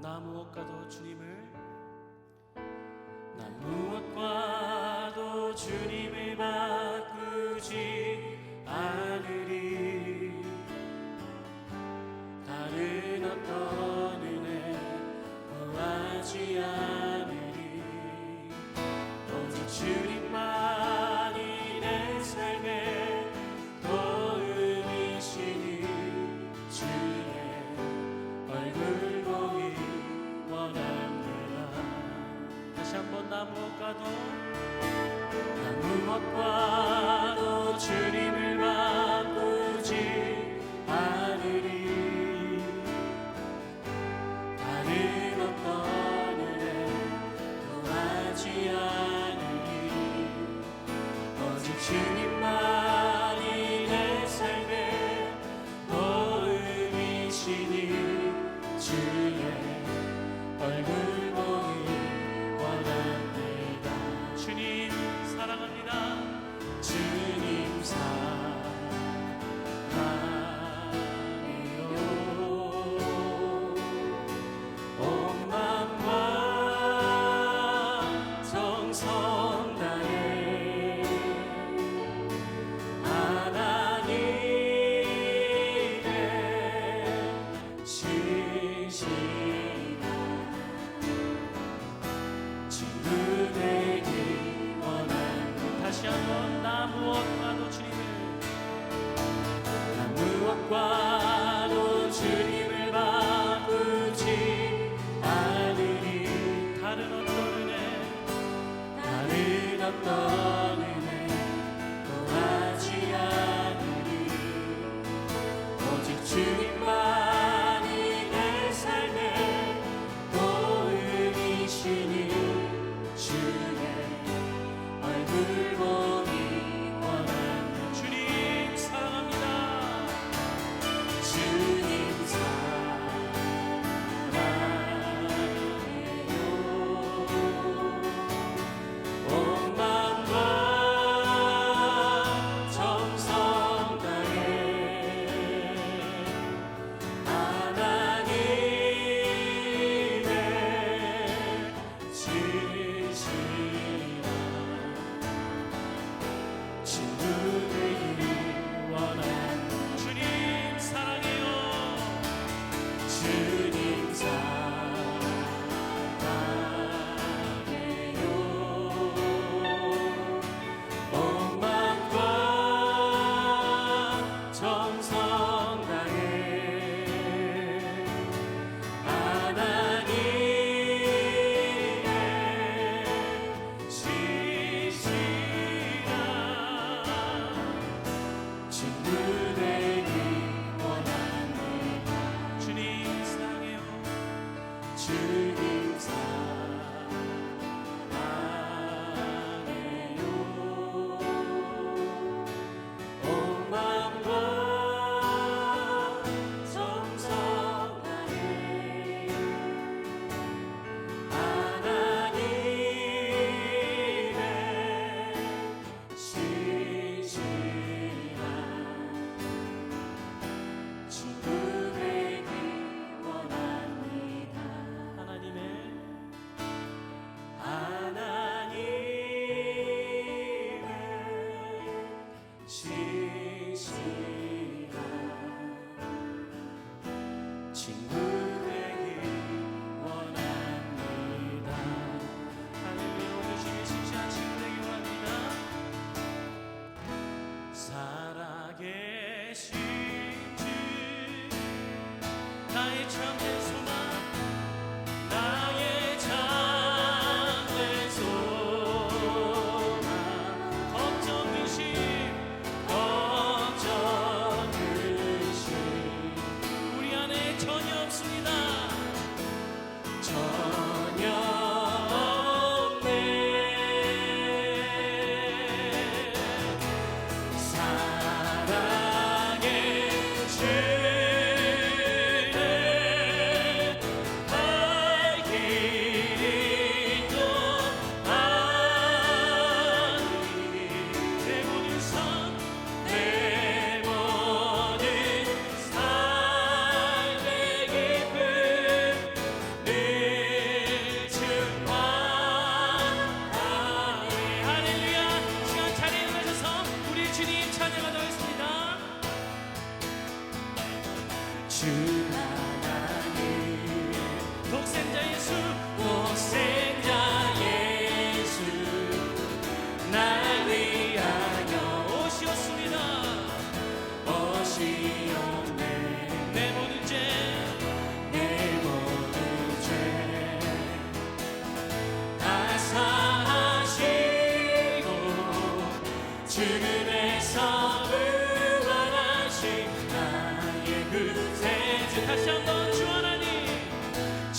나 무엇과도 주님을 나 무엇과도 주님을 바꾸지 않으리. 다른 어떤 은혜 구하지 않으리. 오직 주님만이 내 삶의 도움이시니 주의 얼굴 보기 원합니다. 다시 한번 나 무엇과도 주님을 바꾸지 않으리. 다른 어떤 은혜 구하지 않으리. 오직 주님만이 내 삶의 도움이시니 주의 얼굴 보기 원합니다. 주님 사랑합니다. 주님 사랑해요. 온 마음과 정성 다해 하나님의 신실한 친구 되기 원합니다. 다시 한번 나 무엇과도 주님을 바꾸지 않으리. 다른 어떤 은혜 구하지 않으리. 오직 주님만이 내 삶의 도움이시니 주의 얼굴 보기 원합니다. 주님 사랑합니다. 주님 사랑해요. 온 마음과 정성 다해 하나님의 진실한 친구 되기 원합니다. 주님 사랑해요. 주님 사랑해요. 온 마음과 정성 다해 하나님의 신실한 친구 되기 원합니다. 주님 사랑해요. 주님 사랑해요. 온 마음과 정성 다해 하나님의 신실한 친구 되기 원합니다. 하나님의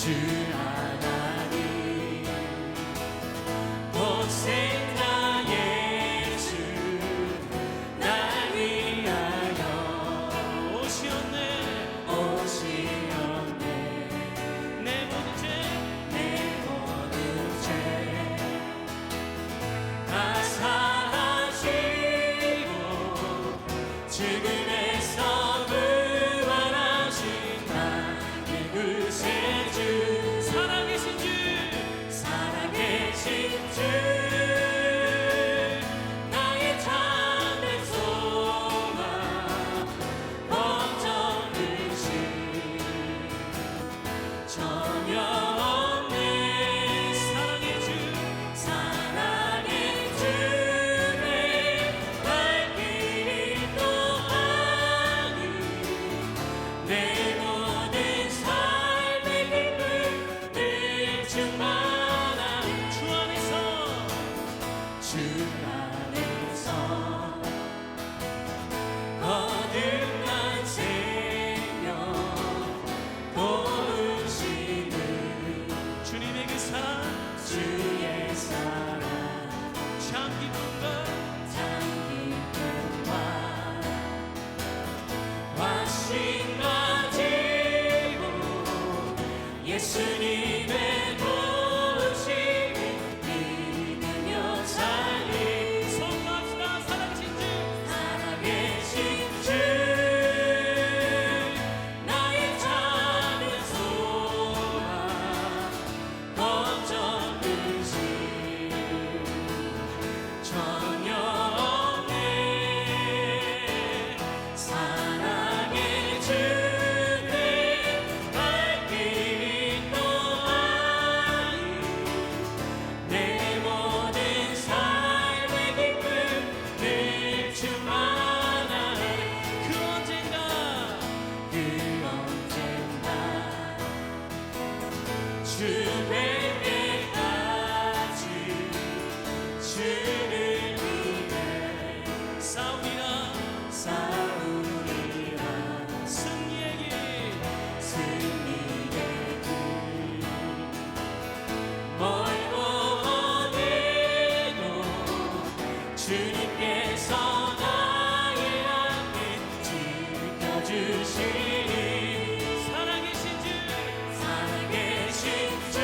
주 하나님 독생자 예수 날 위하여 오시었네 내 모든 죄 다 사하시고 죽음에서 부활하신 나의 구세주 살아계신 주 나의 참된 소망 걱정 의심 전혀 없네 사랑의 주 내 발길이 또하니 내 모든 삶의 기쁨 늘 충만한 주 안에서 거듭난 생명 도우시는 주님의 그 사랑 주의 사랑 참 기쁨과 화신 가지고 예수님의 도우심을 믿으며 살리 선포합시다 살아계신 주 나의 참된 소망 걱정 의심 전혀 없네 사랑의 주 내 발길이 또하니 내 모든 삶의 기쁨 늘 충만하네 그 언젠가 주 뵐 때까지 주를 위해 싸우리라 승리의 길 멀고 어디도 주님께서 나의 앞에 지켜주시니 살아계신 주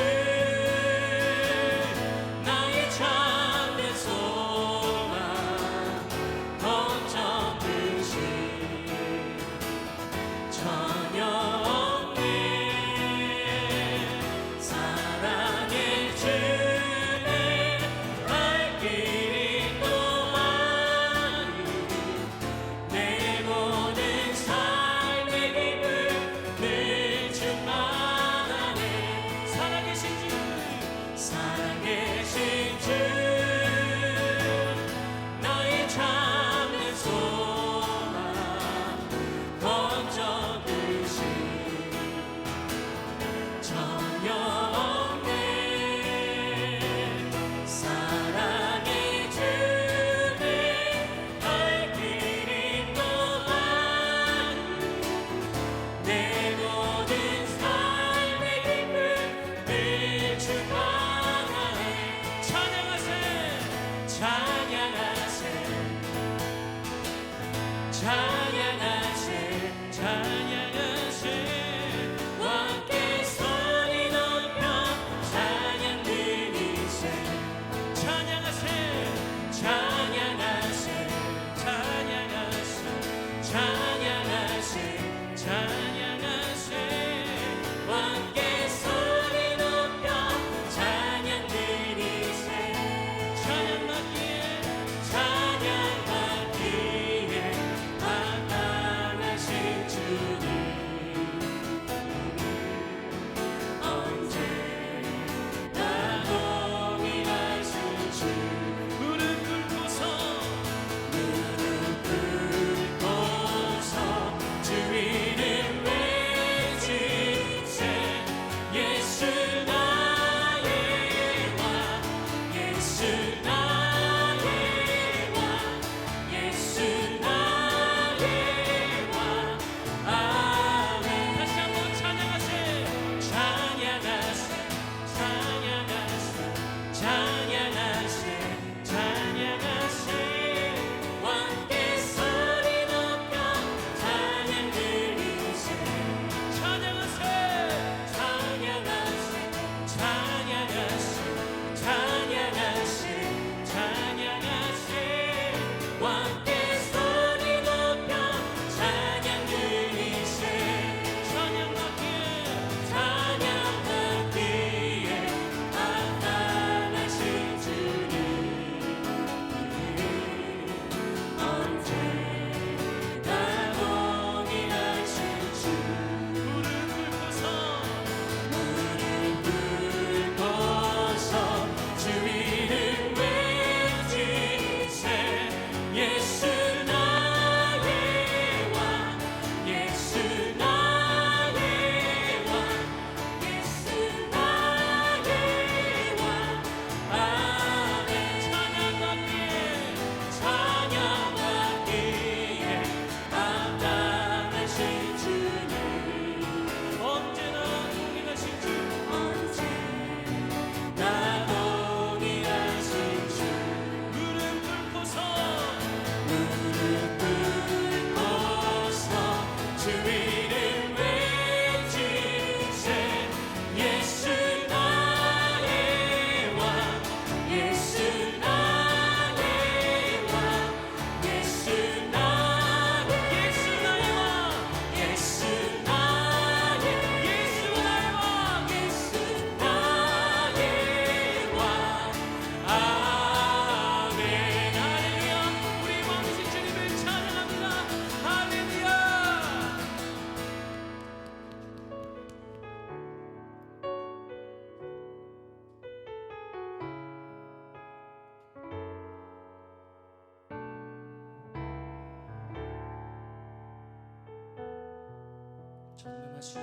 전능하신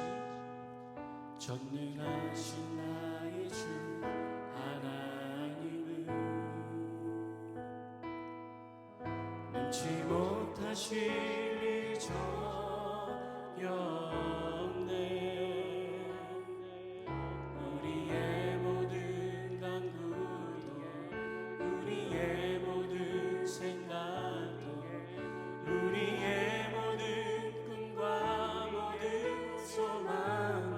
나의 주 하나님은 능치 못하실 일 전혀 없네. 우리의 모든 간구도 우리의 모든 생각도 우리의 모든 꿈과 모든 소망도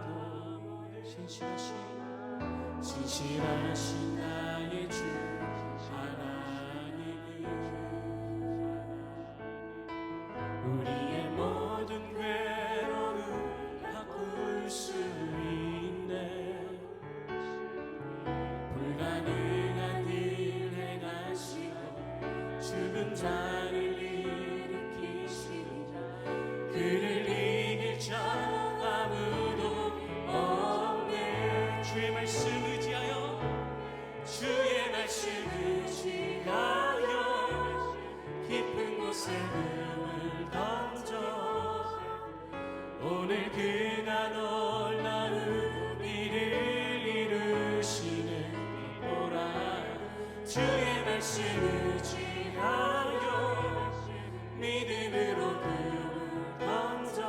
신실하신 나의 주 하나님은 우리의 모든 괴로움 바꿀 수 있네. 불가능한 일 행하시고 죽은 자를 일으키시고 그를 이길 자 아무도 없네. 주의 말씀 의지하여 주의 말씀 의지하여 깊은 곳에 금을 던져 오늘 그가 놀라운 일을 이루시는 보라. 주의 말씀 의지하여 믿음으로 금을 던져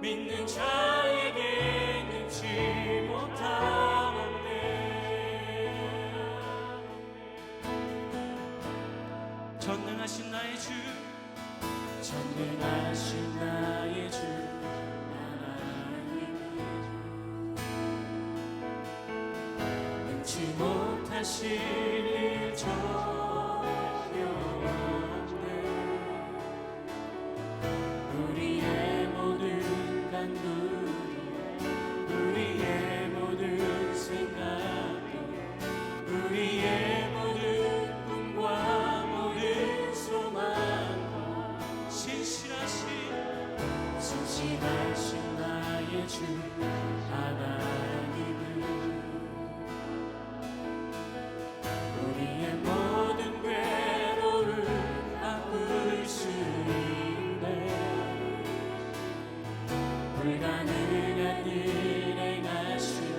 믿는 자에게 능치 못함 없네. 전능하신 나의 주 전능하신 나의 주 하나님은 능치 못하실 일 전혀 없네. 우리의 모든 간구도 우리의 모든 생각도 우리의 모든 꿈과 모든 소망도 신실하신 나의 주 하나님은 우리의 모든 괴로움 바꿀 수 있네. 불가능한 일 행하시고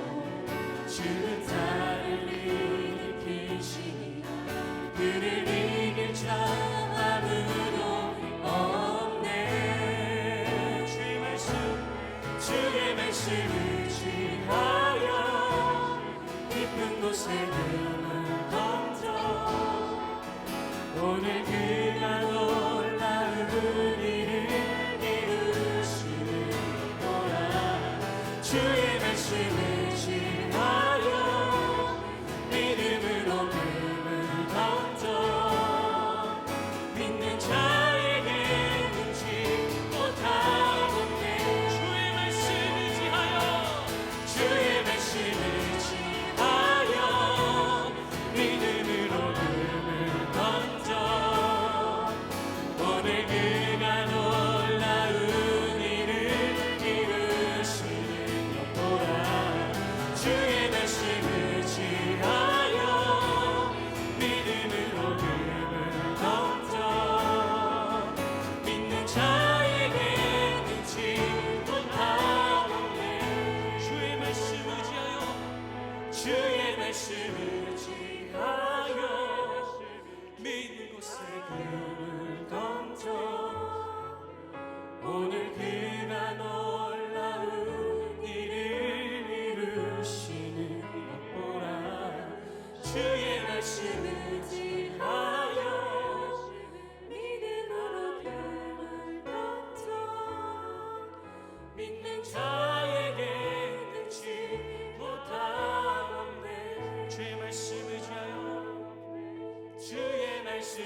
죽은 자를 일으키시니 그를 이길 자 아무도 없네. 주의 말씀 의지하여 깊은 곳에 금을 던져 오늘 그가 놀라운 일을 이루시는 거라. 주의 말씀 의지하여 믿음으로 금을 던져 믿는 자에게 능치 못함 없네. 주의 말씀 의지하여 믿음으로 금을 던져 오늘 그가 놀라운 일을 이루시는 것 보라. 주의 말씀 의지하여 믿음으로 금을 던져 믿는 자에게 능치 못함 없네. 주의 말씀 의지하여 믿는 곳에 금을 던져 오늘 그가 놀라운 일을 이루시는 것 보라. 주의 말씀 의지하여 믿음으로 금을 던져 믿는 자에게 능치 못함 없네. 주의 말씀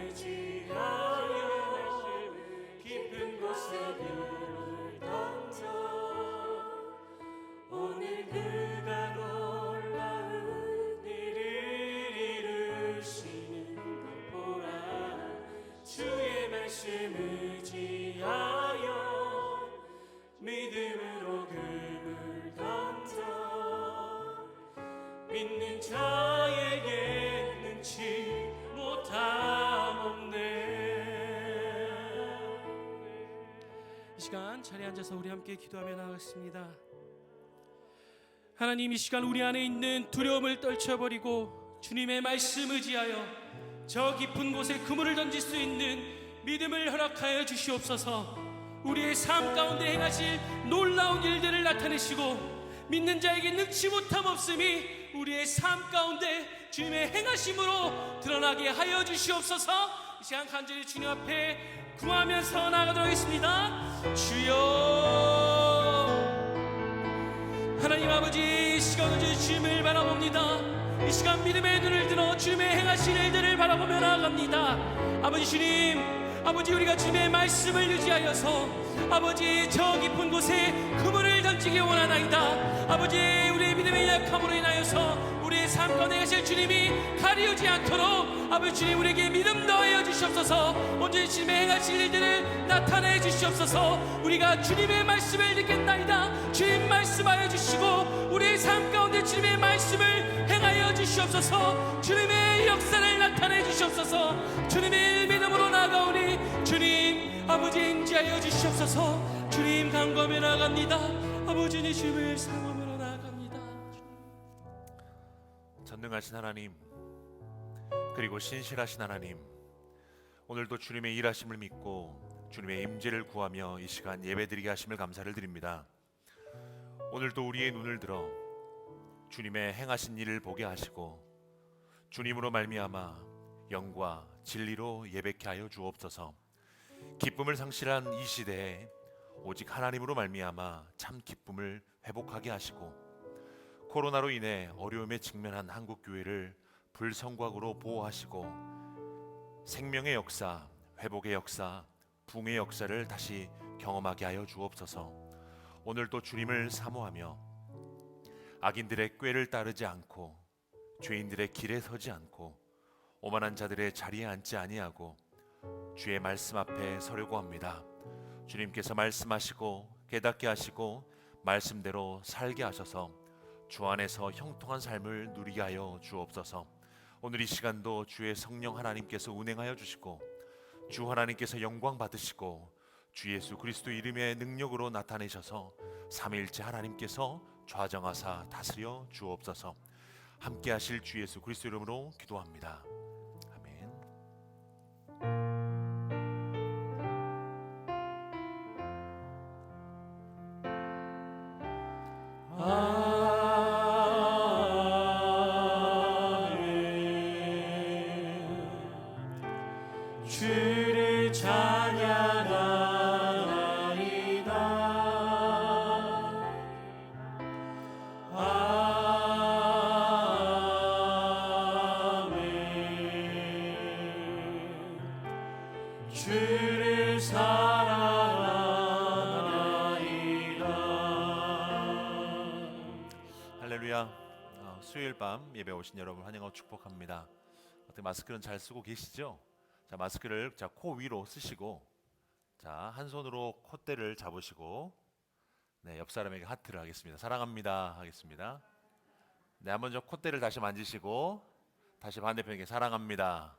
의지하여 깊은 곳에 금을 던져 오늘 그가 놀라운 일을 이루시는 것 보라. 주의 말씀 의지하여 믿음으로 금을 던져 믿는 자에게 능치 못함 없네. 이 시간 자리에 앉아서 우리 함께 기도하며 나아가겠습니다. 하나님, 이 시간 우리 안에 있는 두려움을 떨쳐버리고 주님의 말씀 의지하여 저 깊은 곳에 그물을 던질 수 있는 믿음을 허락하여 주시옵소서. 우리의 삶 가운데 행하실 놀라운 일들을 나타내시고 믿는 자에게 능치 못함 없음이 우리의 삶 가운데 주님의 행하심으로 드러나게 하여 주시옵소서. 이 시간 간절히 주님 앞에 구하면서 나아가도록 하겠습니다. 주여, 하나님 아버지, 이 시간을 주님을 바라봅니다. 이 시간 믿음의 눈을 들어 주님의 행하신 일들을 바라보며 나아갑니다. 아버지 주님, 아버지 우리가 주님의 말씀을 유지하여서 아버지 저 깊은 곳에 그물을 던지기 원하나이다. 아버지 우리의 믿음의 약함으로 인하여서 우리의 삶 가운데 가실 주님이 가리우지 않도록 아버지 주님 우리에게 믿음 더하여 주시옵소서. 온전히 주님의 행하실 일들을 나타내 주시옵소서. 우리가 주님의 말씀을 듣겠나이다. 주님 말씀하여 주시고 우리의 삶 가운데 주님의 말씀을 행하여 주시옵소서. 주님의 역사를 나타내 주시옵소서. 주님의 믿음으로 나아가오니 주님 아버지 인지하여 주시옵소서. 주님 간구하며 나아갑니다. 아버지 주님을 사모하며 나아갑니다. 전능하신 하나님, 그리고 신실하신 하나님, 오늘도 주님의 일하심을 믿고 주님의 임재를 구하며 이 시간 예배드리게 하심을 감사를 드립니다. 오늘도 우리의 눈을 들어 주님의 행하신 일을 보게 하시고 주님으로 말미암아 영과 진리로 예배케 하여 주옵소서. 기쁨을 상실한 이 시대에 오직 하나님으로 말미암아 참 기쁨을 회복하게 하시고 코로나로 인해 어려움에 직면한 한국교회를 불성곽으로 보호하시고 생명의 역사, 회복의 역사, 부흥의 역사를 다시 경험하게 하여 주옵소서. 오늘도 주님을 사모하며 악인들의 꾀를 따르지 않고 죄인들의 길에 서지 않고 오만한 자들의 자리에 앉지 아니하고 주의 말씀 앞에 서려고 합니다. 주님께서 말씀하시고 깨닫게 하시고 말씀대로 살게 하셔서 주 안에서 형통한 삶을 누리게 하여 주옵소서. 오늘 이 시간도 주의 성령 하나님께서 운행하여 주시고 주 하나님께서 영광 받으시고 주 예수 그리스도 이름의 능력으로 나타내셔서 삼위일체 하나님께서 좌정하사 다스려 주옵소서. 함께 하실 주 예수 그리스도 이름으로 기도합니다. 주를 찬양하나이다. 아멘. 주를 사랑하나이다. 할렐루야. 수요일 밤 예배 오신 여러분 환영하고 축복합니다. 어떻게 마스크는 잘 쓰고 계시죠? 자, 마스크를 코 위로 쓰시고, 자, 한 손으로 콧대를 잡으시고, 네, 옆 사람에게 하트를 하겠습니다. 사랑합니다 하겠습니다. 네, 한번 저 콧대를 다시 만지시고, 다시 반대편에게 사랑합니다.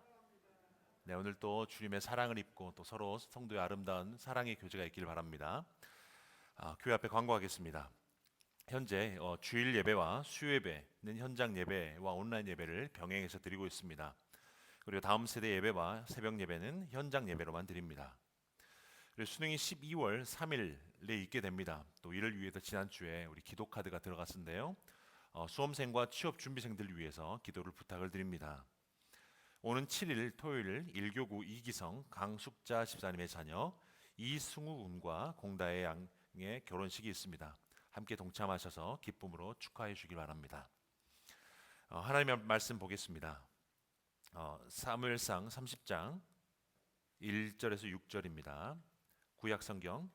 네, 오늘 또 주님의 사랑을 입고 또 서로 성도의 아름다운 사랑의 교제가 있기를 바랍니다. 교회 앞에 광고하겠습니다. 현재 주일 예배와 수요 예배는 현장 예배와 온라인 예배를 병행해서 드리고 있습니다. 그리고 다음 세대 예배와 새벽 예배는 현장 예배로만 드립니다. 그리고 수능이 12월 3일에 있게 됩니다. 또 이를 위해서 지난주에 우리 기도 카드가 들어갔는데요. 수험생과 취업 준비생들을 위해서 기도를 부탁을 드립니다. 오는 7일 토요일 1교구 이기성 강숙자 집사님의 자녀 이승우 군과 공다혜 양의 결혼식이 있습니다. 함께 동참하셔서 기쁨으로 축하해 주시기 바랍니다. 하나님의 말씀 보겠습니다. 사무엘상 30장 1절에서 6절입니다. 구약성경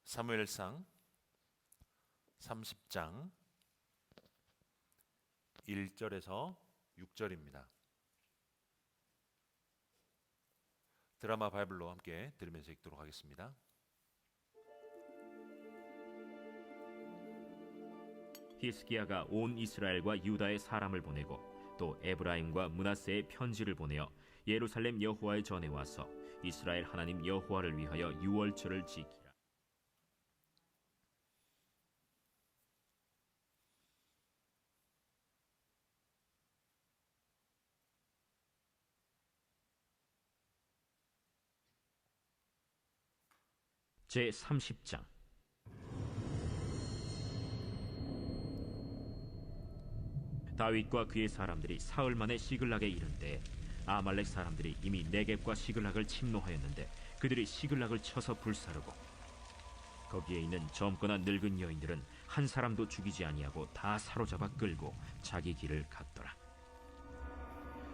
사무엘상 30장 1절에서 6절입니다. 드라마 바이블로 함께 들으면서 읽도록 하겠습니다. 히스기야가 온 이스라엘과 유다의 사람을 보내고 또 에브라임과 므낫세의 편지를 보내어 예루살렘 여호와의 전에 와서 이스라엘 하나님 여호와를 위하여 유월절을 지키라. 제 30장. 다윗과 그의 사람들이 사흘 만에 시글락에 이른 때에 아말렉 사람들이 이미 네겝과 시글락을 침노하였는데 그들이 시글락을 쳐서 불사르고 거기에 있는 젊거나 늙은 여인들은 한 사람도 죽이지 아니하고 다 사로잡아 끌고 자기 길을 갔더라.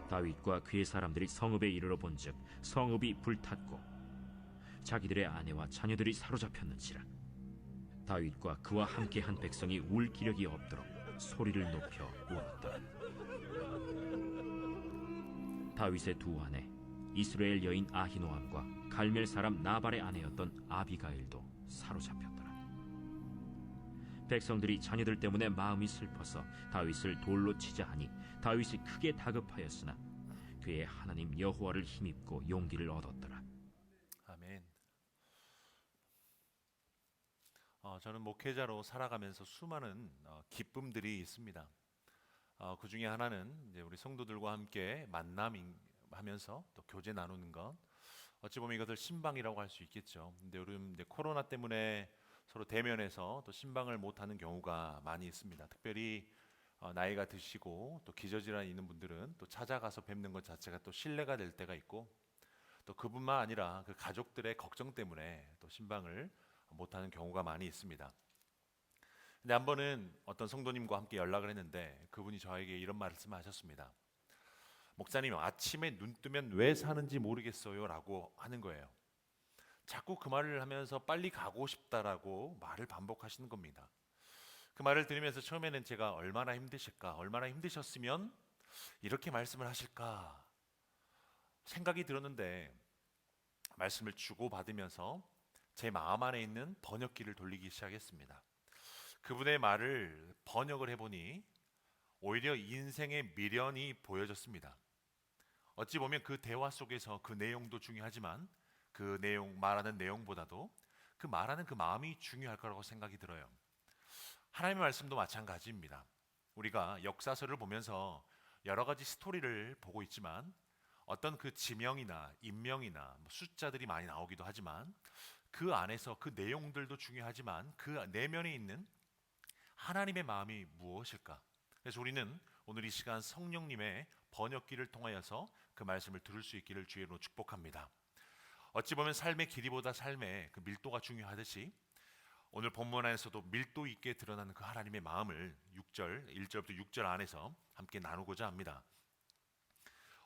다윗과 그의 사람들이 성읍에 이르러 본즉 성읍이 불탔고 자기들의 아내와 자녀들이 사로잡혔는지라. 다윗과 그와 함께한 백성이 울 기력이 없도록 소리를 높여 울었더라. 다윗의 두 아내 이스라엘 여인 아히노암과 갈멜 사람 나발의 아내였던 아비가일도 사로잡혔더라. 백성들이 자녀들 때문에 마음이 슬퍼서 다윗을 돌로 치자 하니 다윗이 크게 다급하였으나 그의 하나님 여호와를 힘입고 용기를 얻었더라. 아멘. 저는 목회자로 살아가면서 수많은 기쁨들이 있습니다. 그 중에 하나는 이제 우리 성도들과 함께 만남하면서 또 교제 나누는 것. 어찌 보면 이것을 신방이라고 할 수 있겠죠. 근데 요즘 이제 코로나 때문에 서로 대면해서 또 신방을 못하는 경우가 많이 있습니다. 특별히 나이가 드시고 또 기저질환이 있는 분들은 또 찾아가서 뵙는 것 자체가 또 신뢰가 될 때가 있고, 또 그뿐만 아니라 그 가족들의 걱정 때문에 또 신방을 못하는 경우가 많이 있습니다. 근데 한 번은 어떤 성도님과 함께 연락을 했는데 그분이 저에게 이런 말씀하셨습니다. 목사님, 아침에 눈 뜨면 왜 사는지 모르겠어요 라고 하는 거예요. 자꾸 그 말을 하면서 빨리 가고 싶다라고 말을 반복하시는 겁니다. 그 말을 들으면서 처음에는 제가 얼마나 힘드실까, 얼마나 힘드셨으면 이렇게 말씀을 하실까 생각이 들었는데, 말씀을 주고받으면서 제 마음 안에 있는 번역기를 돌리기 시작했습니다. 그분의 말을 번역을 해보니 오히려 인생의 미련이 보여졌습니다. 어찌 보면 그 대화 속에서 그 내용도 중요하지만 그 내용, 말하는 내용보다도 그 말하는 그 마음이 중요할 거라고 생각이 들어요. 하나님의 말씀도 마찬가지입니다. 우리가 역사서를 보면서 여러 가지 스토리를 보고 있지만 어떤 그 지명이나 인명이나 숫자들이 많이 나오기도 하지만 그 안에서 그 내용들도 중요하지만 그 내면에 있는 하나님의 마음이 무엇일까? 그래서 우리는 오늘 이 시간 성령님의 번역기를 통하여서 그 말씀을 들을 수 있기를 주의로 축복합니다. 어찌 보면 삶의 길이보다 삶의 그 밀도가 중요하듯이 오늘 본문 안에서도 밀도 있게 드러나는 그 하나님의 마음을 1절부터 6절 안에서 함께 나누고자 합니다.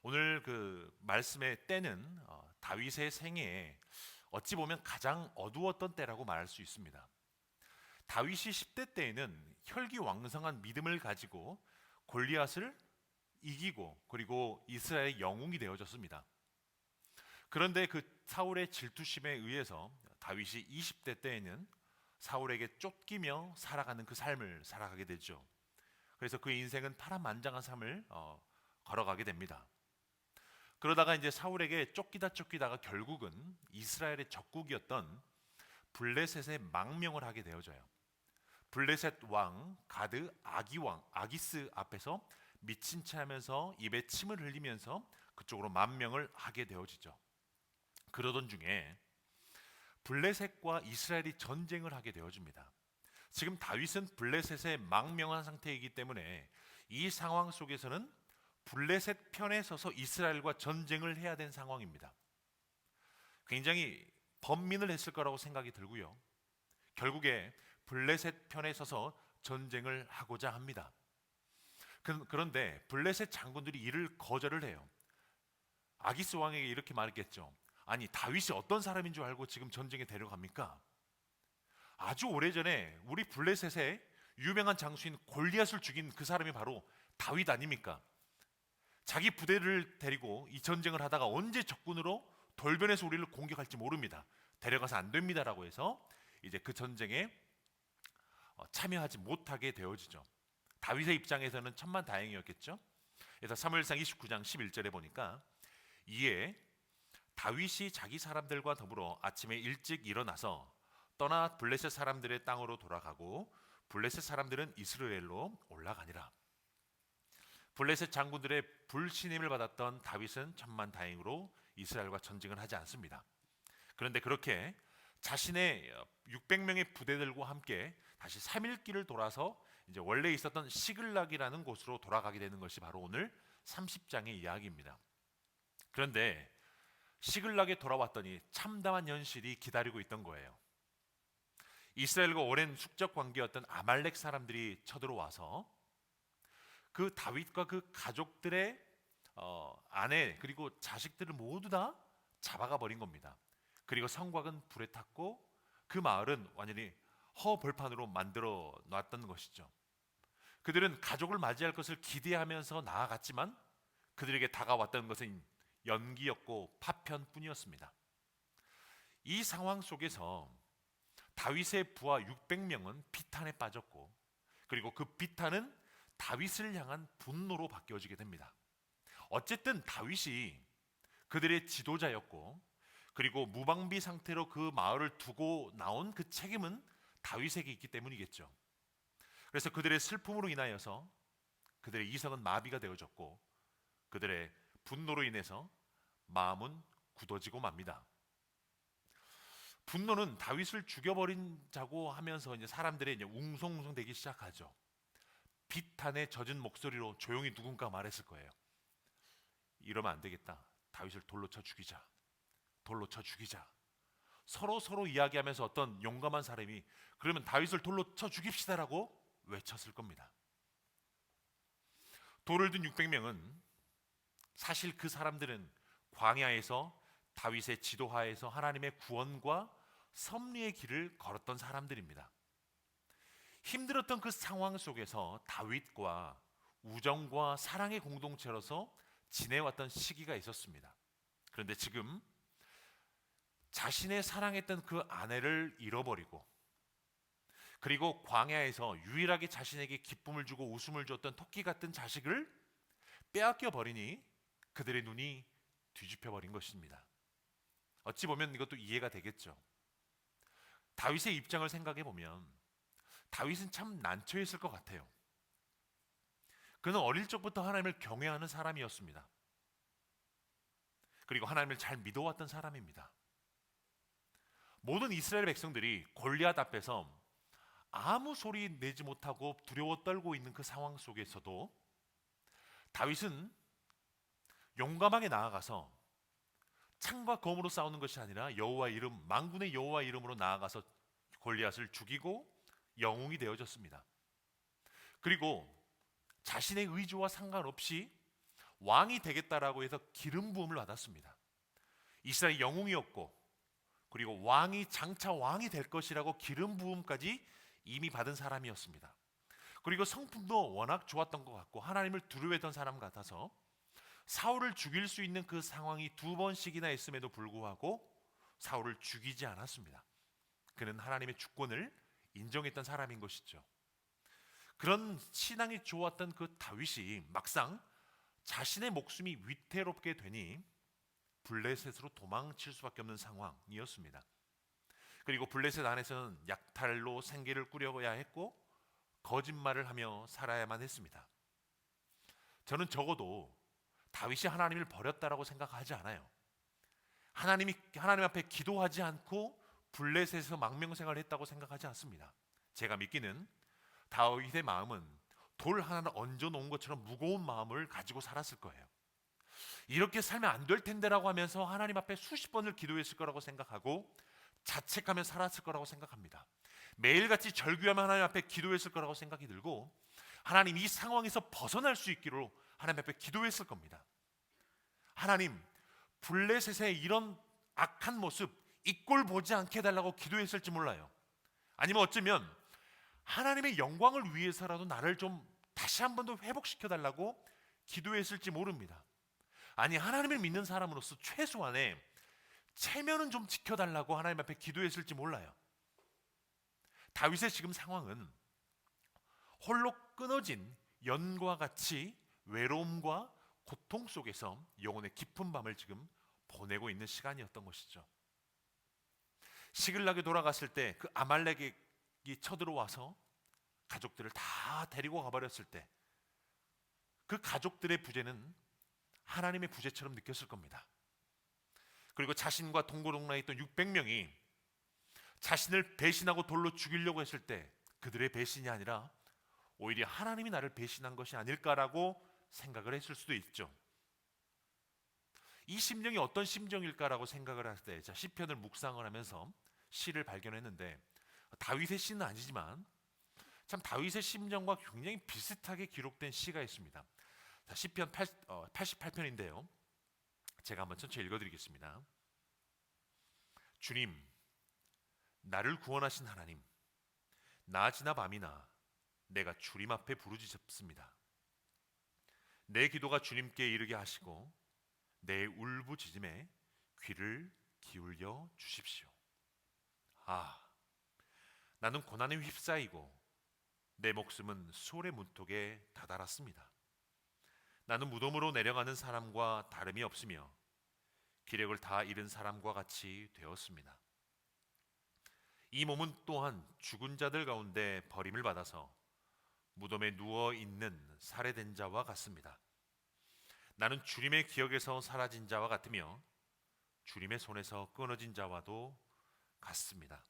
오늘 그 말씀의 때는 다윗의 생애에 어찌 보면 가장 어두웠던 때라고 말할 수 있습니다. 다윗이 10대 때에는 혈기왕성한 믿음을 가지고 골리앗을 이기고 그리고 이스라엘의 영웅이 되어졌습니다. 그런데 그 사울의 질투심에 의해서 다윗이 20대 때에는 사울에게 쫓기며 살아가는 그 삶을 살아가게 되죠. 그래서 그의 인생은 파란만장한 삶을 걸어가게 됩니다. 그러다가 이제 사울에게 쫓기다가 결국은 이스라엘의 적국이었던 블레셋의 망명을 하게 되어져요. 블레셋 왕 가드 아기스 앞에서 미친 채 하면서 입에 침을 흘리면서 그쪽으로 망명을 하게 되어지죠. 그러던 중에 블레셋과 이스라엘이 전쟁을 하게 되어집니다. 지금 다윗은 블레셋에 망명한 상태이기 때문에 이 상황 속에서는 블레셋 편에 서서 이스라엘과 전쟁을 해야 된 상황입니다. 굉장히 번민을 했을 거라고 생각이 들고요. 결국에 블레셋 편에 서서 전쟁을 하고자 합니다. 그런데 블레셋 장군들이 이를 거절을 해요. 아기스 왕에게 이렇게 말했겠죠. 아니, 다윗이 어떤 사람인 줄 알고 지금 전쟁에 데려갑니까? 아주 오래전에 우리 블레셋의 유명한 장수인 골리앗을 죽인 그 사람이 바로 다윗 아닙니까? 자기 부대를 데리고 이 전쟁을 하다가 언제 적군으로 돌변해서 우리를 공격할지 모릅니다. 데려가서 안 됩니다라고 해서 이제 그 전쟁에 참여하지 못하게 되어지죠. 다윗의 입장에서는 천만다행이었겠죠. 그래서 사무엘상 29장 11절에 보니까 이에 다윗이 자기 사람들과 더불어 아침에 일찍 일어나서 떠나 블레셋 사람들의 땅으로 돌아가고 블레셋 사람들은 이스라엘로 올라가니라. 블레셋 장군들의 불신임을 받았던 다윗은 천만다행으로 이스라엘과 전쟁을 하지 않습니다. 그런데 그렇게 자신의 600명의 부대들과 함께 다시 3일 길을 돌아서 이제 원래 있었던 시글락이라는 곳으로 돌아가게 되는 것이 바로 오늘 30장의 이야기입니다. 그런데 시글락에 돌아왔더니 참담한 현실이 기다리고 있던 거예요. 이스라엘과 오랜 숙적 관계였던 아말렉 사람들이 쳐들어와서 그 다윗과 그 가족들의 아내 그리고 자식들을 모두 다 잡아가 버린 겁니다. 그리고 성곽은 불에 탔고 그 마을은 완전히 허벌판으로 만들어 놨던 것이죠. 그들은 가족을 맞이할 것을 기대하면서 나아갔지만 그들에게 다가왔던 것은 연기였고 파편뿐이었습니다. 이 상황 속에서 다윗의 부하 600명은 비탄에 빠졌고 그리고 그 비탄은 다윗을 향한 분노로 바뀌어지게 됩니다. 어쨌든 다윗이 그들의 지도자였고 그리고 무방비 상태로 그 마을을 두고 나온 그 책임은 다윗에게 있기 때문이겠죠. 그래서 그들의 슬픔으로 인하여서 그들의 이성은 마비가 되어졌고 그들의 분노로 인해서 마음은 굳어지고 맙니다. 분노는 다윗을 죽여버린다고 하면서 이제 사람들의 이제 웅성웅성되기 시작하죠. 비탄에 젖은 목소리로 조용히 누군가 말했을 거예요. 이러면 안 되겠다. 다윗을 돌로 쳐 죽이자. 돌로 쳐 죽이자. 서로 이야기하면서 어떤 용감한 사람이 그러면 다윗을 돌로 쳐 죽입시다라고 외쳤을 겁니다. 돌을 든 600명은 사실 그 사람들은 광야에서 다윗의 지도하에서 하나님의 구원과 섭리의 길을 걸었던 사람들입니다. 힘들었던 그 상황 속에서 다윗과 우정과 사랑의 공동체로서 지내왔던 시기가 있었습니다. 그런데 지금 자신의 사랑했던 그 아내를 잃어버리고 그리고 광야에서 유일하게 자신에게 기쁨을 주고 웃음을 줬던 토끼 같은 자식을 빼앗겨 버리니 그들의 눈이 뒤집혀 버린 것입니다. 어찌 보면 이것도 이해가 되겠죠. 다윗의 입장을 생각해 보면 다윗은 참 난처했을 것 같아요. 그는 어릴 적부터 하나님을 경외하는 사람이었습니다. 그리고 하나님을 잘 믿어왔던 사람입니다. 모든 이스라엘 백성들이 골리앗 앞에서 아무 소리 내지 못하고 두려워 떨고 있는 그 상황 속에서도 다윗은 용감하게 나아가서 창과 검으로 싸우는 것이 아니라 여호와 이름, 만군의 여호와 이름으로 나아가서 골리앗을 죽이고 영웅이 되어졌습니다. 그리고 자신의 의지와 상관없이 왕이 되겠다라고 해서 기름 부음을 받았습니다. 이스라엘 영웅이었고 그리고 왕이 장차 왕이 될 것이라고 기름 부음까지 이미 받은 사람이었습니다. 그리고 성품도 워낙 좋았던 것 같고 하나님을 두려워했던 사람 같아서 사울을 죽일 수 있는 그 상황이 2번씩이나 있음에도 불구하고 사울을 죽이지 않았습니다. 그는 하나님의 주권을 인정했던 사람인 것이죠. 그런 신앙이 좋았던 그 다윗이 막상 자신의 목숨이 위태롭게 되니 블레셋으로 도망칠 수밖에 없는 상황이었습니다. 그리고 블레셋 안에서는 약탈로 생계를 꾸려야 했고 거짓말을 하며 살아야만 했습니다. 저는 적어도 다윗이 하나님을 버렸다라고 생각하지 않아요. 하나님 앞에 기도하지 않고 블레셋에서 망명생활을 했다고 생각하지 않습니다. 제가 믿기는 다윗의 마음은 돌 하나를 얹어 놓은 것처럼 무거운 마음을 가지고 살았을 거예요. 이렇게 살면 안 될 텐데라고 하면서 하나님 앞에 수십 번을 기도했을 거라고 생각하고 자책하며 살았을 거라고 생각합니다. 매일같이 절규하며 하나님 앞에 기도했을 거라고 생각이 들고 하나님 이 상황에서 벗어날 수 있기로 하나님 앞에 기도했을 겁니다. 하나님 블레셋의 이런 악한 모습 이 꼴 보지 않게 해달라고 기도했을지 몰라요. 아니면 어쩌면 하나님의 영광을 위해서라도 나를 좀 다시 한 번 더 회복시켜달라고 기도했을지 모릅니다. 아니 하나님을 믿는 사람으로서 최소한의 체면은 좀 지켜달라고 하나님 앞에 기도했을지 몰라요. 다윗의 지금 상황은 홀로 끊어진 연과 같이 외로움과 고통 속에서 영혼의 깊은 밤을 지금 보내고 있는 시간이었던 것이죠. 시글락에 돌아갔을 때 그 아말렉이 쳐들어와서 가족들을 다 데리고 가버렸을 때 그 가족들의 부재는 하나님의 부재처럼 느꼈을 겁니다. 그리고 자신과 동고동락했던 600명이 자신을 배신하고 돌로 죽이려고 했을 때 그들의 배신이 아니라 오히려 하나님이 나를 배신한 것이 아닐까라고 생각을 했을 수도 있죠. 이 심정이 어떤 심정일까라고 생각을 할 때 시편을 묵상을 하면서 시를 발견했는데, 다윗의 시는 아니지만 참 다윗의 심정과 굉장히 비슷하게 기록된 시가 있습니다. 시편 88편인데요. 제가 한번 천천히 읽어드리겠습니다. 주님, 나를 구원하신 하나님, 낮이나 밤이나 내가 주님 앞에 부르짖습니다. 내 기도가 주님께 이르게 하시고 내 울부짖음에 귀를 기울여 주십시오. 나는 고난에 휩싸이고 내 목숨은 소래 문턱에 다다랐습니다. 나는 무덤으로 내려가는 사람과 다름이 없으며 기력을 다 잃은 사람과 같이 되었습니다. 이 몸은 또한 죽은 자들 가운데 버림을 받아서 무덤에 누워 있는 살해된 자와 같습니다. 나는 주님의 기억에서 사라진 자와 같으며 주님의 손에서 끊어진 자와도 같습니다.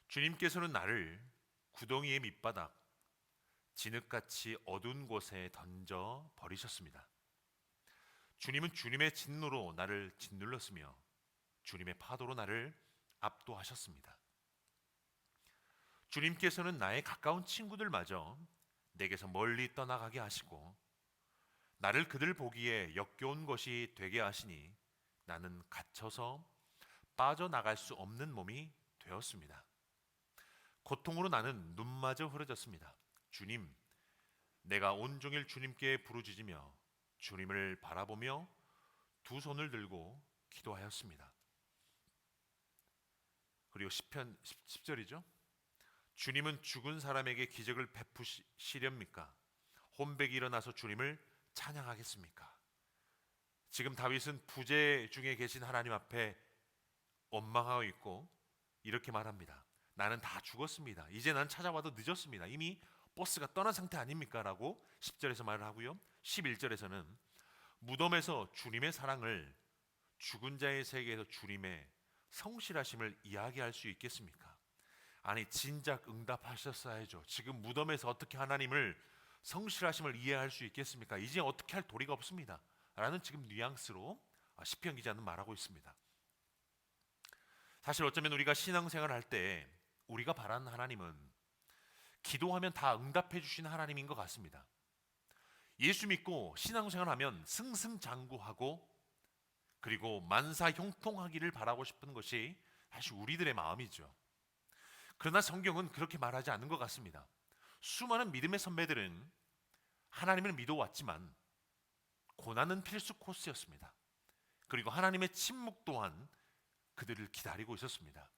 주님께서는 나를 구덩이의 밑바닥, 진흙같이 어두운 곳에 던져 버리셨습니다. 주님은 주님의 진노로 나를 짓눌렀으며 주님의 파도로 나를 압도하셨습니다. 주님께서는 나의 가까운 친구들마저 내게서 멀리 떠나가게 하시고 나를 그들 보기에 역겨운 것이 되게 하시니 나는 갇혀서 빠져나갈 수 없는 몸이 되었습니다. 고통으로 나는 눈마저 흐려졌습니다. 주님, 내가 온종일 주님께 부르짖으며 주님을 바라보며 두 손을 들고 기도하였습니다. 그리고 시편 10절이죠. 주님은 죽은 사람에게 기적을 베푸시렵니까? 혼백이 일어나서 주님을 찬양하겠습니까? 지금 다윗은 부재 중에 계신 하나님 앞에 원망하고 있고 이렇게 말합니다. 나는 다 죽었습니다. 이제 난 찾아와도 늦었습니다. 이미 버스가 떠난 상태 아닙니까? 라고 10절에서 말을 하고요. 11절에서는 무덤에서 주님의 사랑을, 죽은 자의 세계에서 주님의 성실하심을 이야기할 수 있겠습니까? 아니, 진작 응답하셨어야죠. 지금 무덤에서 어떻게 하나님을 성실하심을 이해할 수 있겠습니까? 이제 어떻게 할 도리가 없습니다. 라는 지금 뉘앙스로 시편 기자는 말하고 있습니다. 사실 어쩌면 우리가 신앙생활을 할 때 우리가 바라는 하나님은 기도하면 다 응답해 주시는 하나님인 것 같습니다. 예수 믿고 신앙생활하면 승승장구하고 그리고 만사형통하기를 바라고 싶은 것이 사실 우리들의 마음이죠. 그러나 성경은 그렇게 말하지 않는 것 같습니다. 수많은 믿음의 선배들은 하나님을 믿어왔지만 고난은 필수 코스였습니다. 그리고 하나님의 침묵 또한 그들을 기다리고 있었습니다.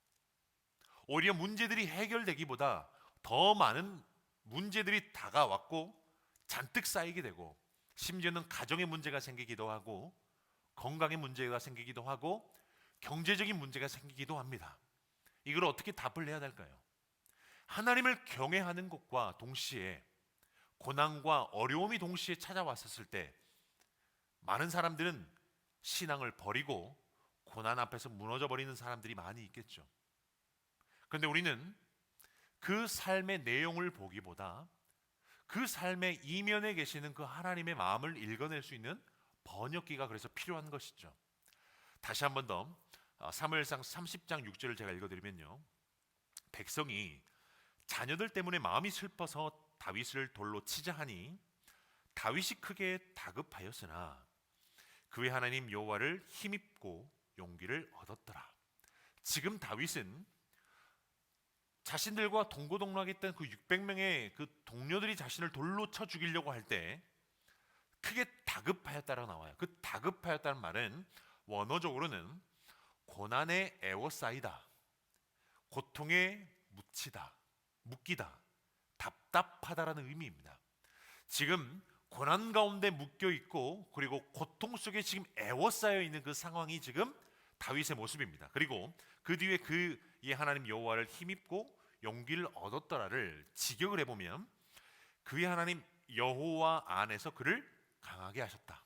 오히려 문제들이 해결되기보다 더 많은 문제들이 다가왔고 잔뜩 쌓이게 되고 심지어는 가정의 문제가 생기기도 하고 건강의 문제가 생기기도 하고 경제적인 문제가 생기기도 합니다. 이걸 어떻게 답을 해야 될까요? 하나님을 경외하는 것과 동시에 고난과 어려움이 동시에 찾아왔었을 때 많은 사람들은 신앙을 버리고 고난 앞에서 무너져 버리는 사람들이 많이 있겠죠. 그런데 우리는 그 삶의 내용을 보기보다 그 삶의 이면에 계시는 그 하나님의 마음을 읽어낼 수 있는 번역기가 그래서 필요한 것이죠. 다시 한 번 더 사무엘상 30장 6절을 제가 읽어드리면요, 백성이 자녀들 때문에 마음이 슬퍼서 다윗을 돌로 치자 하니 다윗이 크게 다급하였으나 그의 하나님 여호와를 힘입고 용기를 얻었더라. 지금 다윗은 자신들과 동고동락했던 그 600명의 그 동료들이 자신을 돌로 쳐 죽이려고 할 때 크게 다급하였다라고 나와요. 그 다급하였다는 말은 원어적으로는 고난에 애워싸이다, 고통에 묶이다, 답답하다라는 의미입니다. 지금 고난 가운데 묶여 있고 그리고 고통 속에 지금 애워싸여 있는 그 상황이 지금 다윗의 모습입니다. 그리고 그 뒤에 그의 하나님 여호와를 힘입고 용기를 얻었더라를 직역을 해보면 그의 하나님 여호와 안에서 그를 강하게 하셨다.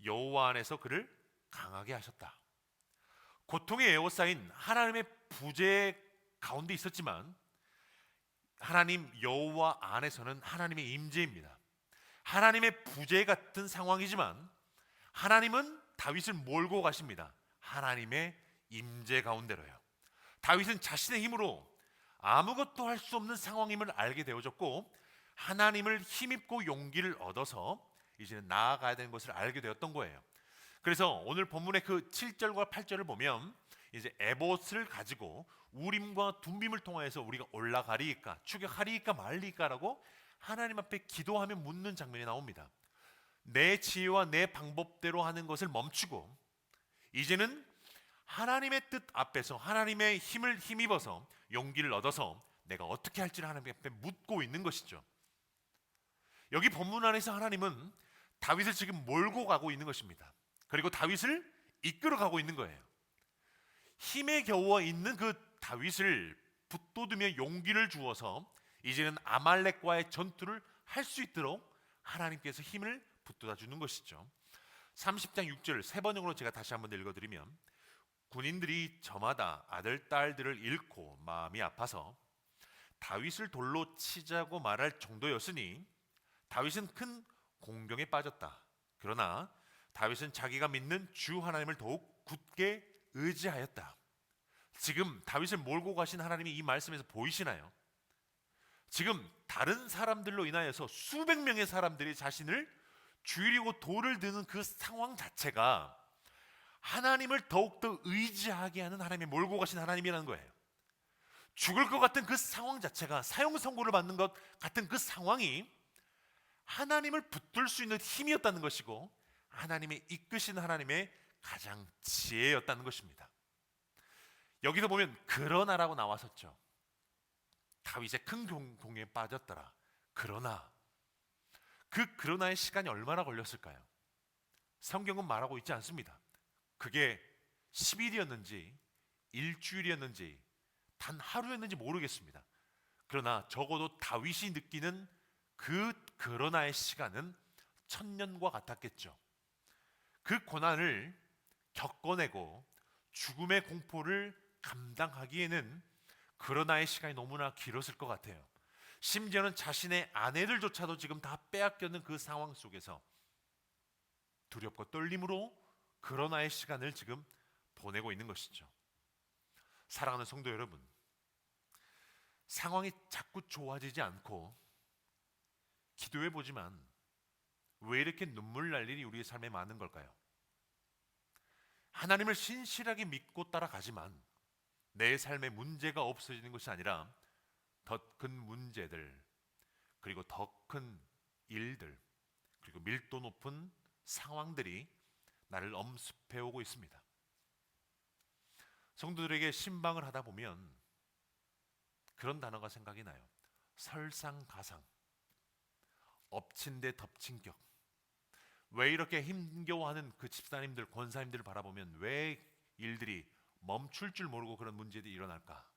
여호와 안에서 그를 강하게 하셨다. 고통에 에워싸인 하나님의 부재 가운데 있었지만 하나님 여호와 안에서는 하나님의 임재입니다. 하나님의 부재 같은 상황이지만 하나님은 다윗을 몰고 가십니다. 하나님의 임재 가운데로요. 다윗은 자신의 힘으로 아무것도 할 수 없는 상황임을 알게 되어졌고 하나님을 힘입고 용기를 얻어서 이제는 나아가야 되는 것을 알게 되었던 거예요. 그래서 오늘 본문의 그 7절과 8절을 보면 이제 에봇을 가지고 우림과 둠빔을 통하여서 우리가 올라가리이까 추격하리이까 말리이까라고 하나님 앞에 기도하며 묻는 장면이 나옵니다. 내 지혜와 내 방법대로 하는 것을 멈추고 이제는 하나님의 뜻 앞에서 하나님의 힘을 힘입어서 용기를 얻어서 내가 어떻게 할지를 하나님 앞에 묻고 있는 것이죠. 여기 본문 안에서 하나님은 다윗을 지금 몰고 가고 있는 것입니다. 그리고 다윗을 이끌어 가고 있는 거예요. 힘에 겨워 있는 그 다윗을 붙돋으며 용기를 주어서 이제는 아말렉과의 전투를 할 수 있도록 하나님께서 힘을 붙돋아 주는 것이죠. 30장 6절 세 번역으로 제가 다시 한번 읽어드리면 군인들이 저마다 아들 딸들을 잃고 마음이 아파서 다윗을 돌로 치자고 말할 정도였으니 다윗은 큰 공경에 빠졌다. 그러나 다윗은 자기가 믿는 주 하나님을 더욱 굳게 의지하였다. 지금 다윗을 몰고 가신 하나님이 이 말씀에서 보이시나요? 지금 다른 사람들로 인하여서 수백 명의 사람들이 자신을 죽이려고 돌을 드는 그 상황 자체가 하나님을 더욱더 의지하게 하는 하나님이 몰고 가신 하나님이라는 거예요. 죽을 것 같은 그 상황 자체가 사형 선고를 받는 것 같은 그 상황이 하나님을 붙들 수 있는 힘이었다는 것이고 하나님의 이끄신 하나님의 가장 지혜였다는 것입니다. 여기서 보면 그러나라고 나왔었죠. 다윗의 큰 공경에 빠졌더라. 그러나 그러나의 시간이 얼마나 걸렸을까요? 성경은 말하고 있지 않습니다. 그게 10일이었는지 일주일이었는지 단 하루였는지 모르겠습니다. 그러나 적어도 다윗이 느끼는 그러나의 시간은 1000년과 같았겠죠. 그 고난을 겪어내고 죽음의 공포를 감당하기에는 그러나의 시간이 너무나 길었을 것 같아요. 심지어는 자신의 아내들조차도 지금 다 빼앗겼는 그 상황 속에서 두렵고 떨림으로 그러나의 시간을 지금 보내고 있는 것이죠. 사랑하는 성도 여러분, 상황이 자꾸 좋아지지 않고 기도해 보지만 왜 이렇게 눈물 날 일이 우리의 삶에 많은 걸까요? 하나님을 신실하게 믿고 따라가지만 내 삶에 문제가 없어지는 것이 아니라 더 큰 문제들, 그리고 더 큰 일들, 그리고 밀도 높은 상황들이 나를 엄습해 오고 있습니다. 성도들에게 신방을 하다 보면 그런 단어가 생각이 나요. 설상가상, 엎친 데 덮친 격. 왜 이렇게 힘겨워하는 그 집사님들, 권사님들을 바라보면 왜 일들이 멈출 줄 모르고 그런 문제들이 일어날까?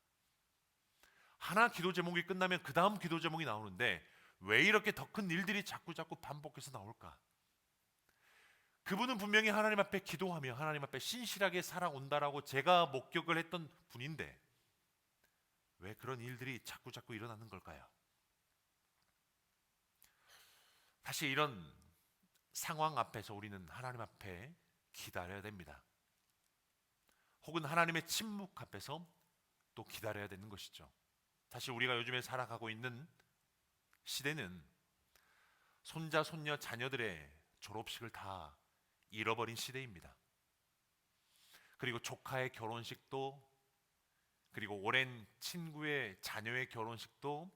하나 기도 제목이 끝나면 그 다음 기도 제목이 나오는데 왜 이렇게 더 큰 일들이 자꾸 반복해서 나올까? 그분은 분명히 하나님 앞에 기도하며 하나님 앞에 신실하게 살아온다라고 제가 목격을 했던 분인데 왜 그런 일들이 자꾸 일어나는 걸까요? 사실 이런 상황 앞에서 우리는 하나님 앞에 기다려야 됩니다. 혹은 하나님의 침묵 앞에서 또 기다려야 되는 것이죠. 사실 우리가 요즘에 살아가고 있는 시대는 손자, 손녀, 자녀들의 졸업식을 다 잃어버린 시대입니다. 그리고 조카의 결혼식도, 그리고 오랜 친구의 자녀의 결혼식도,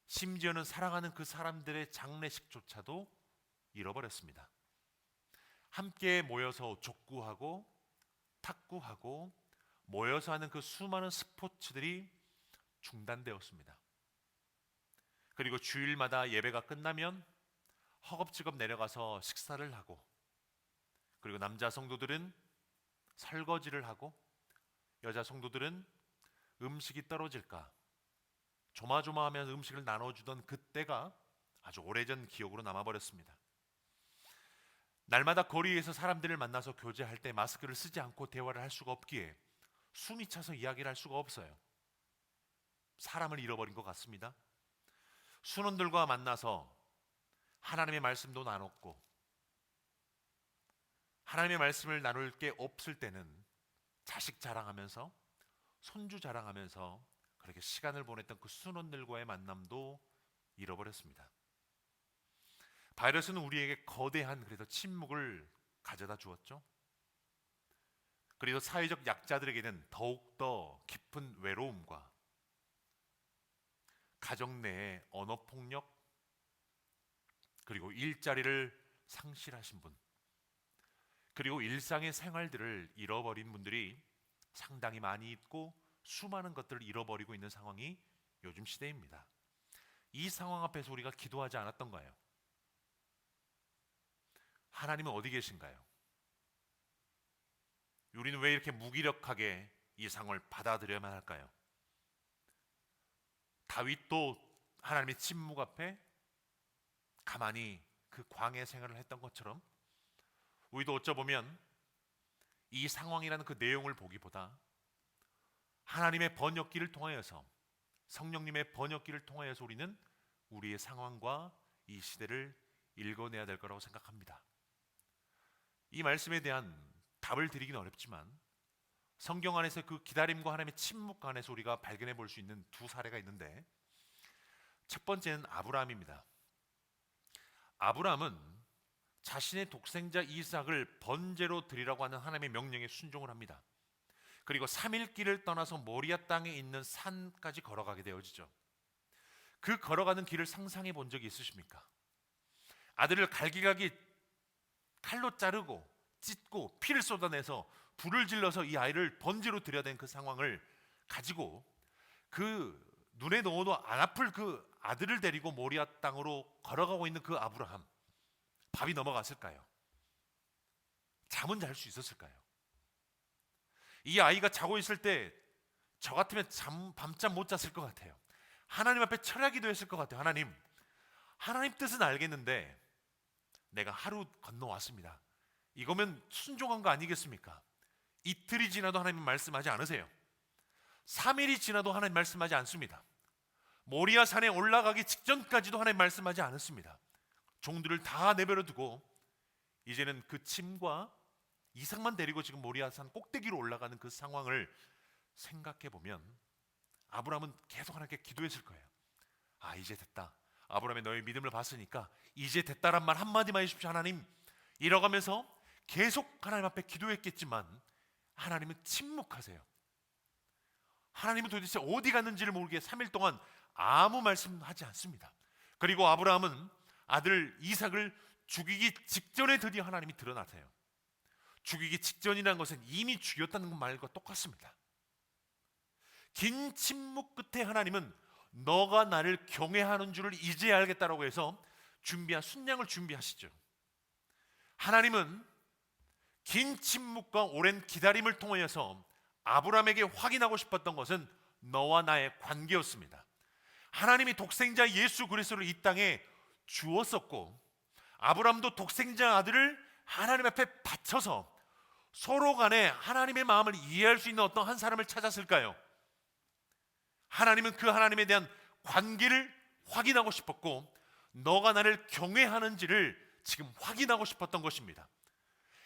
심지어는 사랑하는 그 사람들의 장례식조차도 잃어버렸습니다. 함께 모여서 족구하고 탁구하고 모여서 하는 그 수많은 스포츠들이 중단되었습니다. 그리고 주일마다 예배가 끝나면 허겁지겁 내려가서 식사를 하고, 그리고 남자 성도들은 설거지를 하고 여자 성도들은 음식이 떨어질까 조마조마하면서 음식을 나눠주던 그때가 아주 오래전 기억으로 남아버렸습니다. 날마다 거리에서 사람들을 만나서 교제할 때 마스크를 쓰지 않고 대화를 할 수가 없기에 숨이 차서 이야기를 할 수가 없어요. 사람을 잃어버린 것 같습니다. 순원들과 만나서 하나님의 말씀도 나눴고, 하나님의 말씀을 나눌 게 없을 때는 자식 자랑하면서 손주 자랑하면서 그렇게 시간을 보냈던 그 순원들과의 만남도 잃어버렸습니다. 바이러스는 우리에게 거대한 그래도 침묵을 가져다 주었죠. 그리고 사회적 약자들에게는 더욱더 깊은 외로움과 가정 내의 언어폭력, 그리고 일자리를 상실하신 분, 그리고 일상의 생활들을 잃어버린 분들이 상당히 많이 있고 수많은 것들을 잃어버리고 있는 상황이 요즘 시대입니다. 이 상황 앞에서 우리가 기도하지 않았던가요? 하나님은 어디 계신가요? 우리는 왜 이렇게 무기력하게 이 상황을 받아들여야만 할까요? 다윗도 하나님의 침묵 앞에 가만히 그 광야 생활을 했던 것처럼 우리도 어쩌보면 이 상황이라는 그 내용을 보기보다 하나님의 번역기를 통하여서, 성령님의 번역기를 통하여서 우리는 우리의 상황과 이 시대를 읽어내야 될 거라고 생각합니다. 이 말씀에 대한 답을 드리기는 어렵지만 성경 안에서 그 기다림과 하나님의 침묵 안에서 우리가 발견해 볼 수 있는 두 사례가 있는데, 첫 번째는 아브라함입니다. 아브라함은 자신의 독생자 이삭을 번제로 드리라고 하는 하나님의 명령에 순종을 합니다. 그리고 3일 길을 떠나서 모리아 땅에 있는 산까지 걸어가게 되어지죠. 그 걸어가는 길을 상상해 본 적이 있으십니까? 아들을 갈기갈기 칼로 자르고 찢고 피를 쏟아내서 불을 질러서 이 아이를 번제로 드려야 되는 그 상황을 가지고 그 눈에 넣어도 안 아플 그 아들을 데리고 모리아 땅으로 걸어가고 있는 그 아브라함, 밥이 넘어갔을까요? 잠은 잘 수 있었을까요? 이 아이가 자고 있을 때 저 같으면 밤잠 못 잤을 것 같아요. 하나님 앞에 철야기도 했을 것 같아요. 하나님 뜻은 알겠는데 내가 하루 건너왔습니다. 이거면 순종한 거 아니겠습니까? 이틀이 지나도 하나님 말씀하지 않으세요. 3일이 지나도 하나님 말씀하지 않습니다. 모리아 산에 올라가기 직전까지도 하나님 말씀하지 않았습니다. 종들을 다 내버려 두고 이제는 그 짐과 이삭만 데리고 지금 모리아 산 꼭대기로 올라가는 그 상황을 생각해 보면 아브라함은 계속 하나님께 기도했을 거예요. 아, 이제 됐다. 아브라함의 너의 믿음을 봤으니까 이제 됐다란 말 한마디만 해주십시오 하나님, 이러가면서 계속 하나님 앞에 기도했겠지만 하나님은 침묵하세요. 하나님은 도대체 어디 갔는지를 모르게 3일 동안 아무 말씀하지 않습니다. 그리고 아브라함은 아들 이삭을 죽이기 직전에 드디어 하나님이 드러나세요. 죽이기 직전이라는 것은 이미 죽였다는 말과 똑같습니다. 긴 침묵 끝에 하나님은 너가 나를 경외하는 줄을 이제 알겠다라고 해서 준비한 순양을 준비하시죠. 하나님은 긴 침묵과 오랜 기다림을 통하여서 아브라함에게 확인하고 싶었던 것은 너와 나의 관계였습니다. 하나님이 독생자 예수 그리스도를 이 땅에 주었었고 아브라함도 독생자 아들을 하나님 앞에 바쳐서 서로 간에 하나님의 마음을 이해할 수 있는 어떤 한 사람을 찾았을까요? 하나님은 그 하나님에 대한 관계를 확인하고 싶었고 너가 나를 경외하는지를 지금 확인하고 싶었던 것입니다.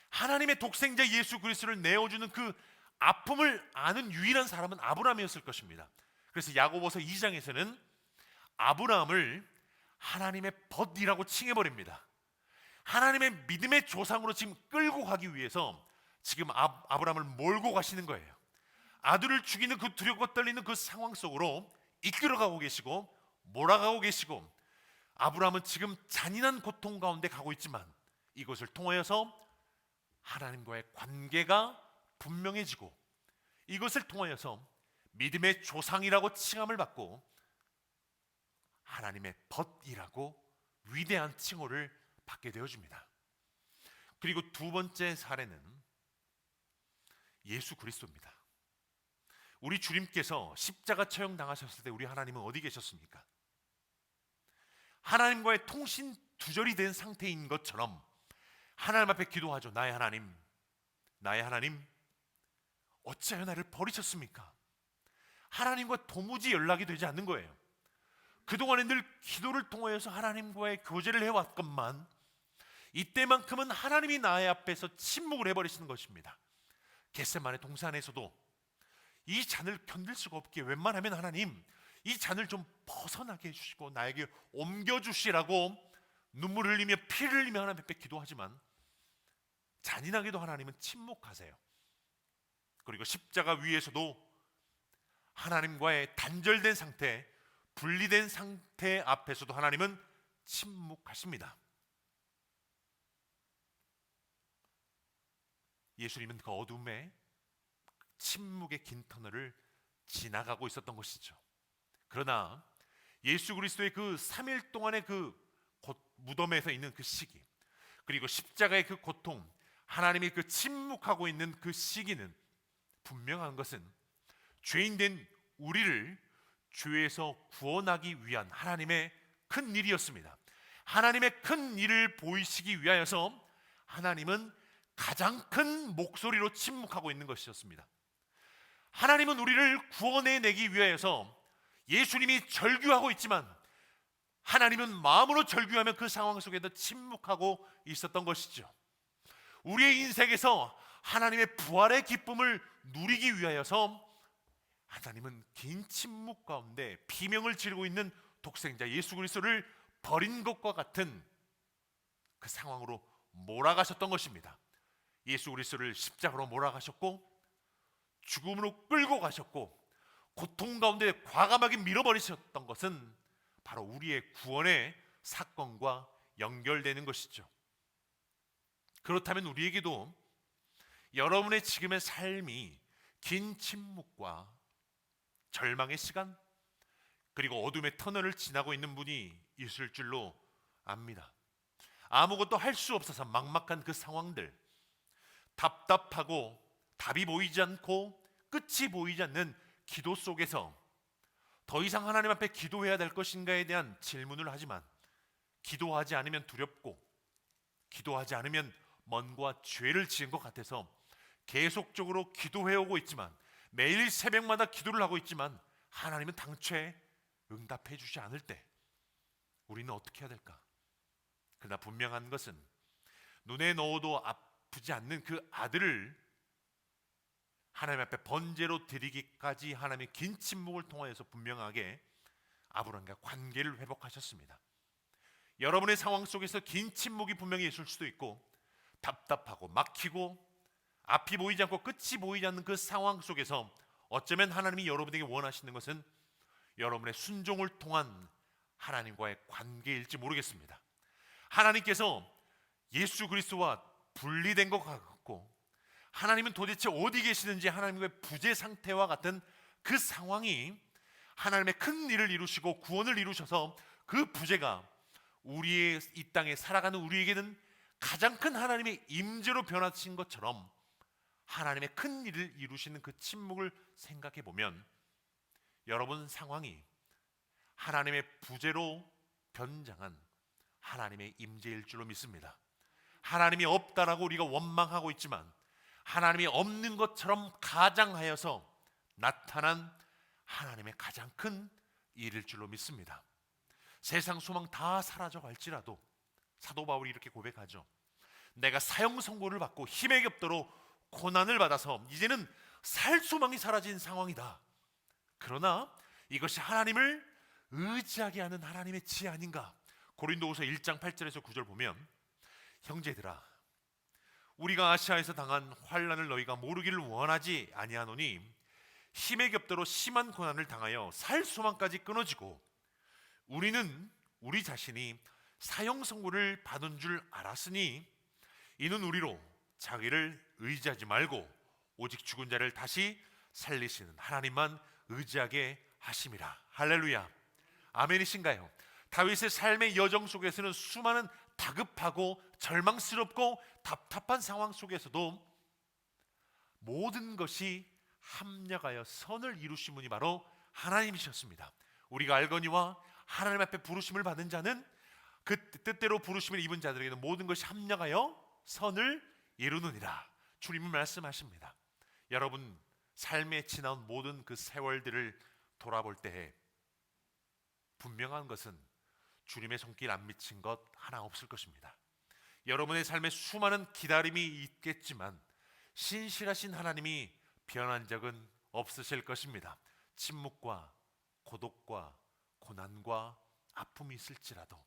하나님의 독생자 예수 그리스도를 내어주는 그 아픔을 아는 유일한 사람은 아브라함이었을 것입니다. 그래서 야고보서 2장에서는 아브라함을 하나님의 벗이라고 칭해버립니다. 하나님의 믿음의 조상으로 지금 끌고 가기 위해서 지금 아브라함을 몰고 가시는 거예요. 아들을 죽이는 그 두렵고 떨리는 그 상황 속으로 이끌어가고 계시고 몰아가고 계시고, 아브라함은 지금 잔인한 고통 가운데 가고 있지만 이것을 통하여서 하나님과의 관계가 분명해지고 이것을 통하여서 믿음의 조상이라고 칭함을 받고 하나님의 벗이라고 위대한 칭호를 받게 되어집니다. 그리고 두 번째 사례는 예수 그리스도입니다. 우리 주님께서 십자가 처형 당하셨을 때 우리 하나님은 어디 계셨습니까? 하나님과의 통신 두절이 된 상태인 것처럼 하나님 앞에 기도하죠. 나의 하나님, 나의 하나님, 어찌하여 나를 버리셨습니까? 하나님과 도무지 연락이 되지 않는 거예요. 그동안에 늘 기도를 통하여서 하나님과의 교제를 해왔건만 이때만큼은 하나님이 나의 앞에서 침묵을 해버리시는 것입니다. 겟세마네 동산에서도 이 잔을 견딜 수가 없기에 웬만하면 하나님, 이 잔을 좀 벗어나게 해주시고 나에게 옮겨주시라고 눈물을 흘리며 피를 흘리며 하나님 앞에 기도하지만 잔인하게도 하나님은 침묵하세요. 그리고 십자가 위에서도 하나님과의 단절된 상태, 분리된 상태 앞에서도 하나님은 침묵하십니다. 예수님은 그 어둠에 침묵의 긴 터널을 지나가고 있었던 것이죠. 그러나 예수 그리스도의 그 3일 동안의 그 무덤에서 있는 그 시기, 그리고 십자가의 그 고통, 하나님이 그 침묵하고 있는 그 시기는 분명한 것은 죄인된 우리를 죄에서 구원하기 위한 하나님의 큰 일이었습니다. 하나님의 큰 일을 보이시기 위하여서 하나님은 가장 큰 목소리로 침묵하고 있는 것이었습니다. 하나님은 우리를 구원해내기 위하여서 예수님이 절규하고 있지만 하나님은 마음으로 절규하며 그 상황 속에도 침묵하고 있었던 것이죠. 우리의 인생에서 하나님의 부활의 기쁨을 누리기 위하여서 하나님은 긴 침묵 가운데 비명을 지르고 있는 독생자 예수 그리스도를 버린 것과 같은 그 상황으로 몰아가셨던 것입니다. 예수 그리스도를 십자가로 몰아가셨고 죽음으로 끌고 가셨고 고통 가운데 과감하게 밀어버리셨던 것은 바로 우리의 구원의 사건과 연결되는 것이죠. 그렇다면 우리에게도 여러분의 지금의 삶이 긴 침묵과 절망의 시간, 그리고 어둠의 터널을 지나고 있는 분이 있을 줄로 압니다. 아무것도 할 수 없어서 막막한 그 상황들, 답답하고 답이 보이지 않고 끝이 보이지 않는 기도 속에서 더 이상 하나님 앞에 기도해야 될 것인가에 대한 질문을 하지만 기도하지 않으면 두렵고 기도하지 않으면 먼과 죄를 지은 것 같아서 계속적으로 기도해오고 있지만 매일 새벽마다 기도를 하고 있지만 하나님은 당최 응답해 주지 않을 때 우리는 어떻게 해야 될까? 그러나 분명한 것은 눈에 넣어도 아프지 않는 그 아들을 하나님 앞에 번제로 드리기까지 하나님의 긴 침묵을 통하여서 분명하게 아브라함과 관계를 회복하셨습니다. 여러분의 상황 속에서 긴 침묵이 분명히 있을 수도 있고 답답하고 막히고 앞이 보이지 않고 끝이 보이지 않는 그 상황 속에서 어쩌면 하나님이 여러분에게 원하시는 것은 여러분의 순종을 통한 하나님과의 관계일지 모르겠습니다. 하나님께서 예수 그리스도와 분리된 것 같고 하나님은 도대체 어디 계시는지 하나님과의 부재 상태와 같은 그 상황이 하나님의 큰 일을 이루시고 구원을 이루셔서 그 부재가 우리의 이 땅에 살아가는 우리에게는 가장 큰 하나님의 임재로 변화하신 것처럼 하나님의 큰 일을 이루시는 그 침묵을 생각해 보면 여러분 상황이 하나님의 부재로 변장한 하나님의 임재일 줄로 믿습니다. 하나님이 없다라고 우리가 원망하고 있지만 하나님이 없는 것처럼 가장하여서 나타난 하나님의 가장 큰 일일 줄로 믿습니다. 세상 소망 다 사라져 갈지라도 사도 바울이 이렇게 고백하죠. 내가 사형 선고를 받고 힘에 겹도록 고난을 받아서 이제는 살 소망이 사라진 상황이다. 그러나 이것이 하나님을 의지하게 하는 하나님의 지혜 아닌가? 고린도후서 1장 8절에서 9절 보면 형제들아 우리가 아시아에서 당한 환난을 너희가 모르기를 원하지 아니하노니 힘에 겹도록 심한 고난을 당하여 살 소망까지 끊어지고 우리는 우리 자신이 사형 선고를 받은 줄 알았으니 이는 우리로 자기를 의지하지 말고 오직 죽은 자를 다시 살리시는 하나님만 의지하게 하심이라. 할렐루야. 아멘이신가요? 다윗의 삶의 여정 속에서는 수많은 다급하고 절망스럽고 답답한 상황 속에서도 모든 것이 합력하여 선을 이루신 분이 바로 하나님이셨습니다. 우리가 알거니와 하나님 앞에 부르심을 받은 자는 그 뜻대로 부르심을 입은 자들에게는 모든 것이 합력하여 선을 이루느니라. 주님은 말씀하십니다. 여러분 삶에 지나온 모든 그 세월들을 돌아볼 때에 분명한 것은 주님의 손길 안 미친 것 하나 없을 것입니다. 여러분의 삶에 수많은 기다림이 있겠지만 신실하신 하나님이 변한 적은 없으실 것입니다. 침묵과 고독과 고난과 아픔이 있을지라도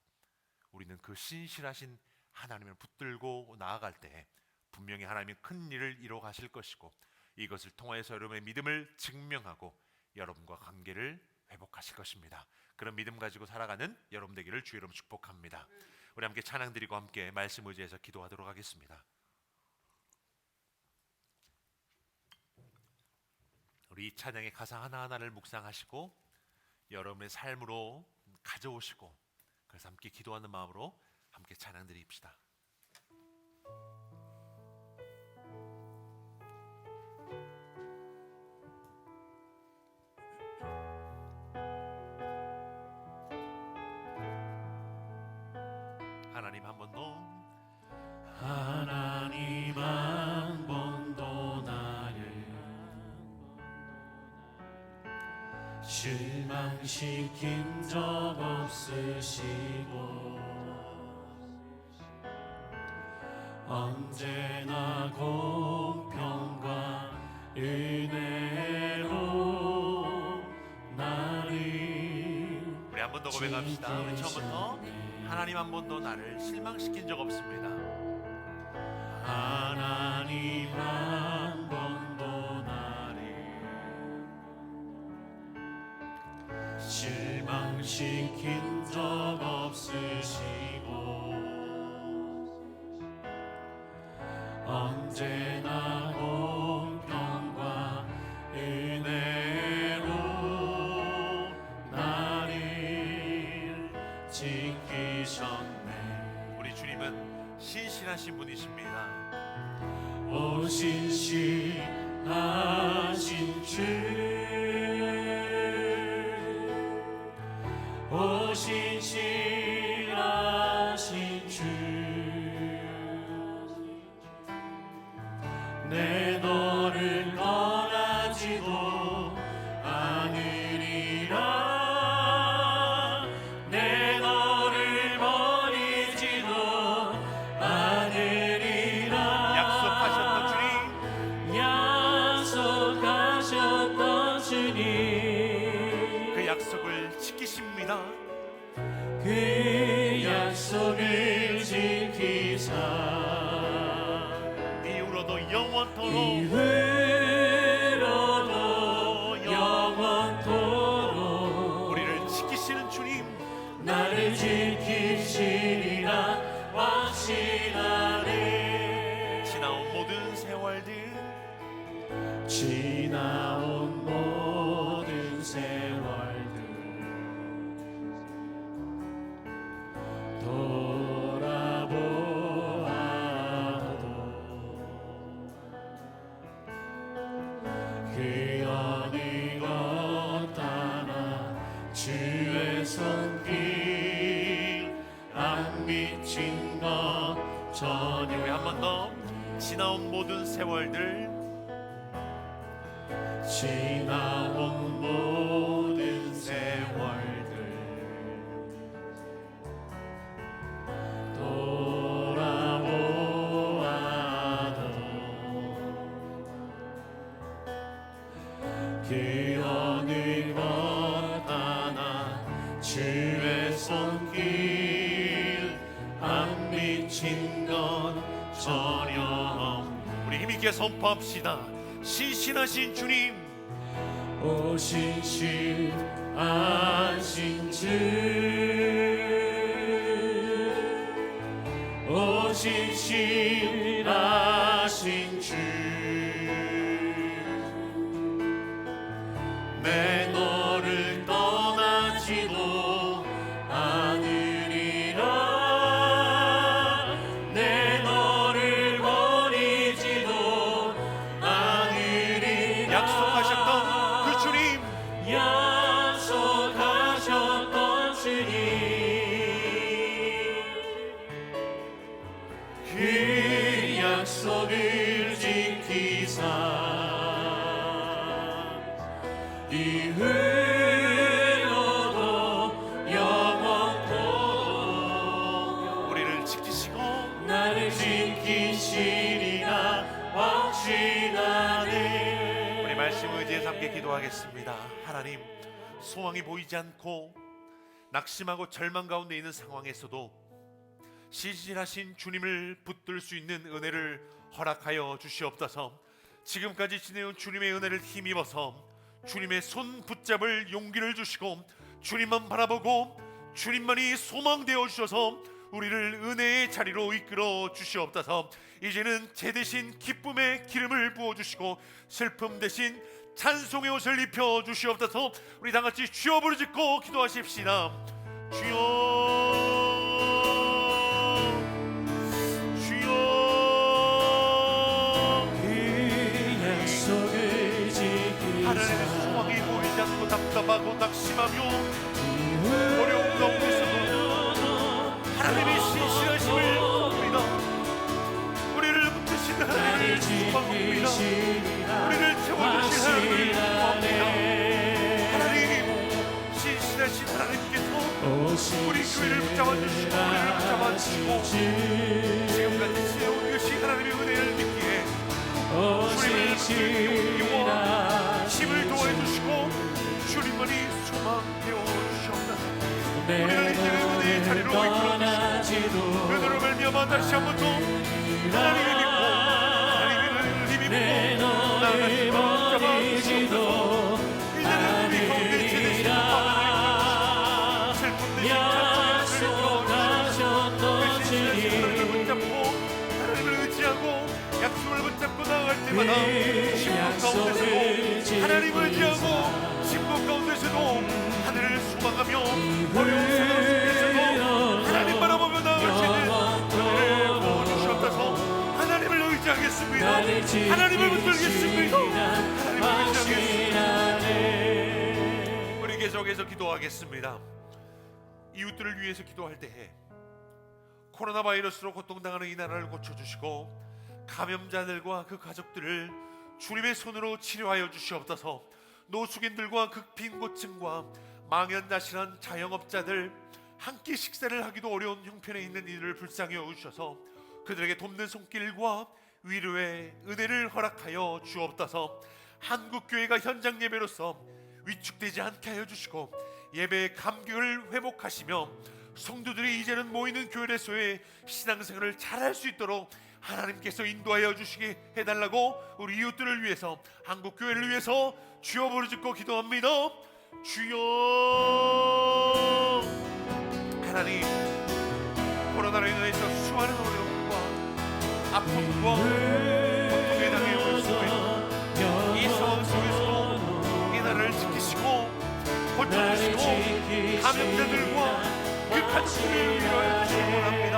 우리는 그 신실하신 하나님을 붙들고 나아갈 때 분명히 하나님이 큰 일을 이루어 가실 것이고, 이것을 통하여서 여러분의 믿음을 증명하고 여러분과 관계를 회복하실 것입니다. 그런 믿음 가지고 살아가는 여러분 되기를 주의 이름으로 축복합니다. 우리 함께 찬양 드리고 함께 말씀 의지해서 기도하도록 하겠습니다. 우리 이 찬양의 가사 하나하나를 묵상하시고 여러분의 삶으로 가져오시고, 그래서 함께 기도하는 마음으로 함께 찬양 드립시다. 하나님 한 번 더, 하나님 한 번 더 나를 실망시킨 적 없으시고 언제나 공평과 은혜로 나를 우리 한 번 더 고백합시다. 우리 처음부터 하나님 한 번도 나를 실망시킨 적 없습니다. 하나님 한 번도 나를 실망시킨 적 없으시고 언제나 공평과 은혜로 나를 지키셨네. 우리 주님은 신실하신 분이십니다. 오 신실하신 주, 오 신실하신 주, 내 너를 떠나지도 않으리라. 내 너를 버리지도 않으리라. 약속하셨던 주님, 그 약속을 지키십니다. 그 약속을 지키사 이후로도 영원토록 이후로도 영원토록 우리를 지키시는 주님, 나를 지키시리라 확신하네. 지나온 모든 세월들, 지나온 모든 세월들 돌아보아도 그 어느 것 하나 주의 손길 안 미친 것 전혀. 우리 한 번 더. 지나온 모든 세월들, 지나온 모든 세월들 돌아보아도 그 어느 것 하나 주의 손길 안 미친 것 전혀 없네. 우리 힘있게 선포합시다. 신실하신 주님, 오 신실하신 주, 오 신실하신 주, 내 너를 떠나지도 않으리라. 내 너를 버리지도 않으리라. 약속하셨던 그 주님, 약속하셨던 주님, 그 약속을 지키사 이후로도 영원토록 우리를 지키시고 나를 지키시리라 확신하네. 우리 말씀 의지해서 함께 기도하겠습니다. 하나님, 소망이 보이지 않고 낙심하고 절망 가운데 있는 상황에서도 신실하신 주님을 붙들 수 있는 은혜를 허락하여 주시옵소서. 지금까지 지내온 주님의 은혜를 힘입어서 주님의 손 붙잡을 용기를 주시고 주님만 바라보고 주님만이 소망되어 주셔서 우리를 은혜의 자리로 이끌어 주시옵소서. 이제는 제 대신 기쁨의 기름을 부어주시고 슬픔 대신 찬송의 옷을 입혀 주시옵소서. 우리 다같이 주여 부르짖고 기도하십시다. 주여 하나님의 소망이 보이지 않고 답답하고 낙심하며 어려운 가운데서도 하나님의 신실하심을 봅니다. 우리를 붙드신 하나님을 소망합니다. 우리를 채워주신 하나님을 구합니다. 하나님, 신실하신 하나님께서 우리 교회를 붙잡아주시고 우리를 붙잡아주시고 지금까지 지내온 것이 하나님의 은혜를 믿기에 주님을 붙들 용기와 힘을 도와주시고 주님만이 소망되어 주셨다. 우리를 이제는 은혜의 자리로 이끌어주시고 그들을 말미암아 다시 한번 더 하나님을 믿고 하나님을 힘입고 나아가시 붙잡아 주시옵소서. 이제는 우리 가운데 지내신 슬픔 대신 찬송의 옷을 입혀주시고 하나님을 붙잡고 하나님을 의지하고 약속을 붙잡고 나아갈 때마다 신분 가운데서도 하나님을 의지하고 신분 가운데서도 하늘을 소망하며 어려운 상황 속에서도 하나님 바라보며 나아가시는 은혜를 부어주시옵소서. 하나님을 의지하겠습니다. 하나님을 붙들겠습니다. 하나님을 의지하겠습니다. 우리 계속해서 기도하겠습니다. 이웃들을 위해서 기도할 때에 코로나 바이러스로 고통당하는 이 나라를 고쳐주시고 감염자들과 그 가족들을 주님의 손으로 치료하여 주시옵소서. 노숙인들과 극빈고층과 망연자실한 자영업자들, 한 끼 식사를 하기도 어려운 형편에 있는 이들을 불쌍히 여기셔서 그들에게 돕는 손길과 위로의 은혜를 허락하여 주옵소서. 한국교회가 현장 예배로서 위축되지 않게 하여 주시고 예배의 감격을 회복하시며 성도들이 이제는 모이는 교회에서의 신앙생활을 잘할 수 있도록 하나님께서 인도하여 주시게 해달라고 우리 이웃들을 위해서, 한국교회를 위해서 주여 부르짖고 기도합니다. 주여. 하나님, 코로나로 인해서 수많은 어려움과 아픔과 고통에 당해 있는 이 상황 속에서 이 나라를 지키시고 고쳐주시고 감염자들과 그 가족들을 위로해 주시기 원합니다.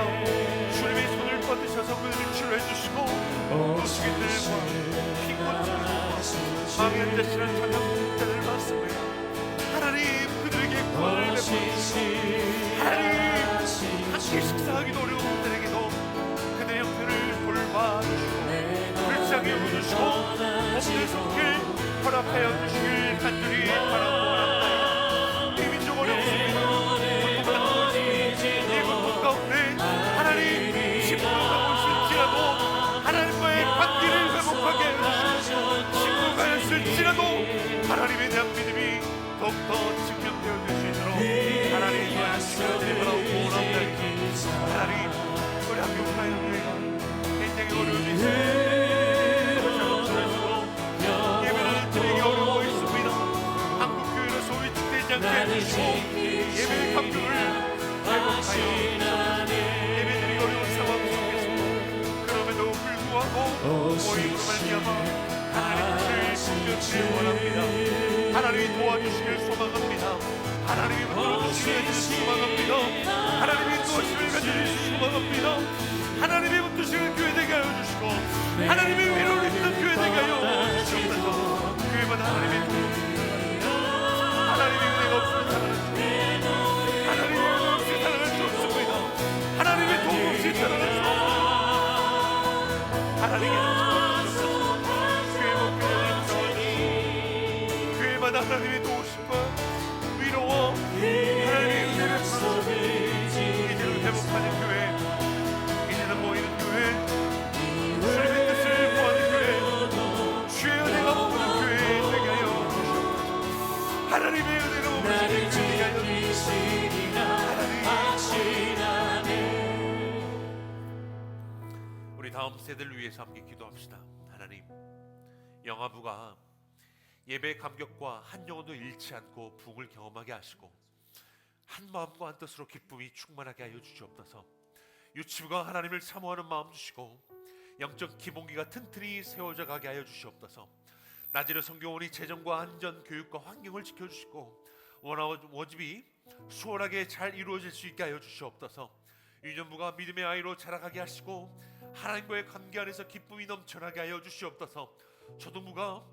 주님의 손을 뻗으셔서 그들을 치료해 주시고 노숙인들과 빈곤층과 망연자실한 자영업자들 많습니다. 하나님, 그들에게 구원을 베푸시고 하나님, 함께 식사하기도 어려운 그들에게도 그들의 형편을 돌봐주시고 불쌍히 여겨주시고 없는 손길 허락하여 주시길 간절히 바라고 원합니다. 이 민족 어렵습니다. 하나님, 신부가 오실지라도 하나님과의 관계를 회복하게 해주시고 신부가 있을지라도 하나님에 대한 믿음이 더욱더 증명되어 줄 수 있도록 하나님의 도와주시기를 바라고 원합니다. 하나님, 우리 한국 가인교회가 굉장히 어려운 예배를 드리기 어려워 있습니다. 한국교회로서 위축되지 않게 해주시고 예배의 감격을 회복하여 예배드리기 어려운 상황 속에서 그럼에도 불구하고 모임으로 말미암아 하나님을 붙들기를 원합니다. 하나님이 도와주시길 소망합니다. 하나님이 붙들어주시길 소망합니다. 하나님이 도와주시길 가져주시길 소망합니다. 하나님이 붙드시는 교회 되게 하여 주시고 하나님의 위로를 입는 교회 되게 하여 주시옵소서. 교회마다 하나님의 은혜가 없으면 살아날 수 없습니다. 하나님의 은혜 없이 살아날 수 없습니다. 하나님의 도움 없이 살아날 수 없습니다. 다음 세대를 위해서 함께 기도합시다. 하나님, 영아부가 예배의 감격과 한 영혼도 잃지 않고 부흥을 경험하게 하시고 한 마음과 한 뜻으로 기쁨이 충만하게 하여 주시옵소서. 유치부가 하나님을 사모하는 마음 주시고 영적 기본기가 튼튼히 세워져 가게 하여 주시옵소서. 나즈레 성교원이 재정과 안전, 교육과 환경을 지켜주시고 원하와 모집이 수월하게 잘 이루어질 수 있게 하여 주시옵소서. 유년부가 믿음의 아이로 자라가게 하시고 하나님과의 관계 안에서 기쁨이 넘쳐나게 하여 주시옵소서. 초등부가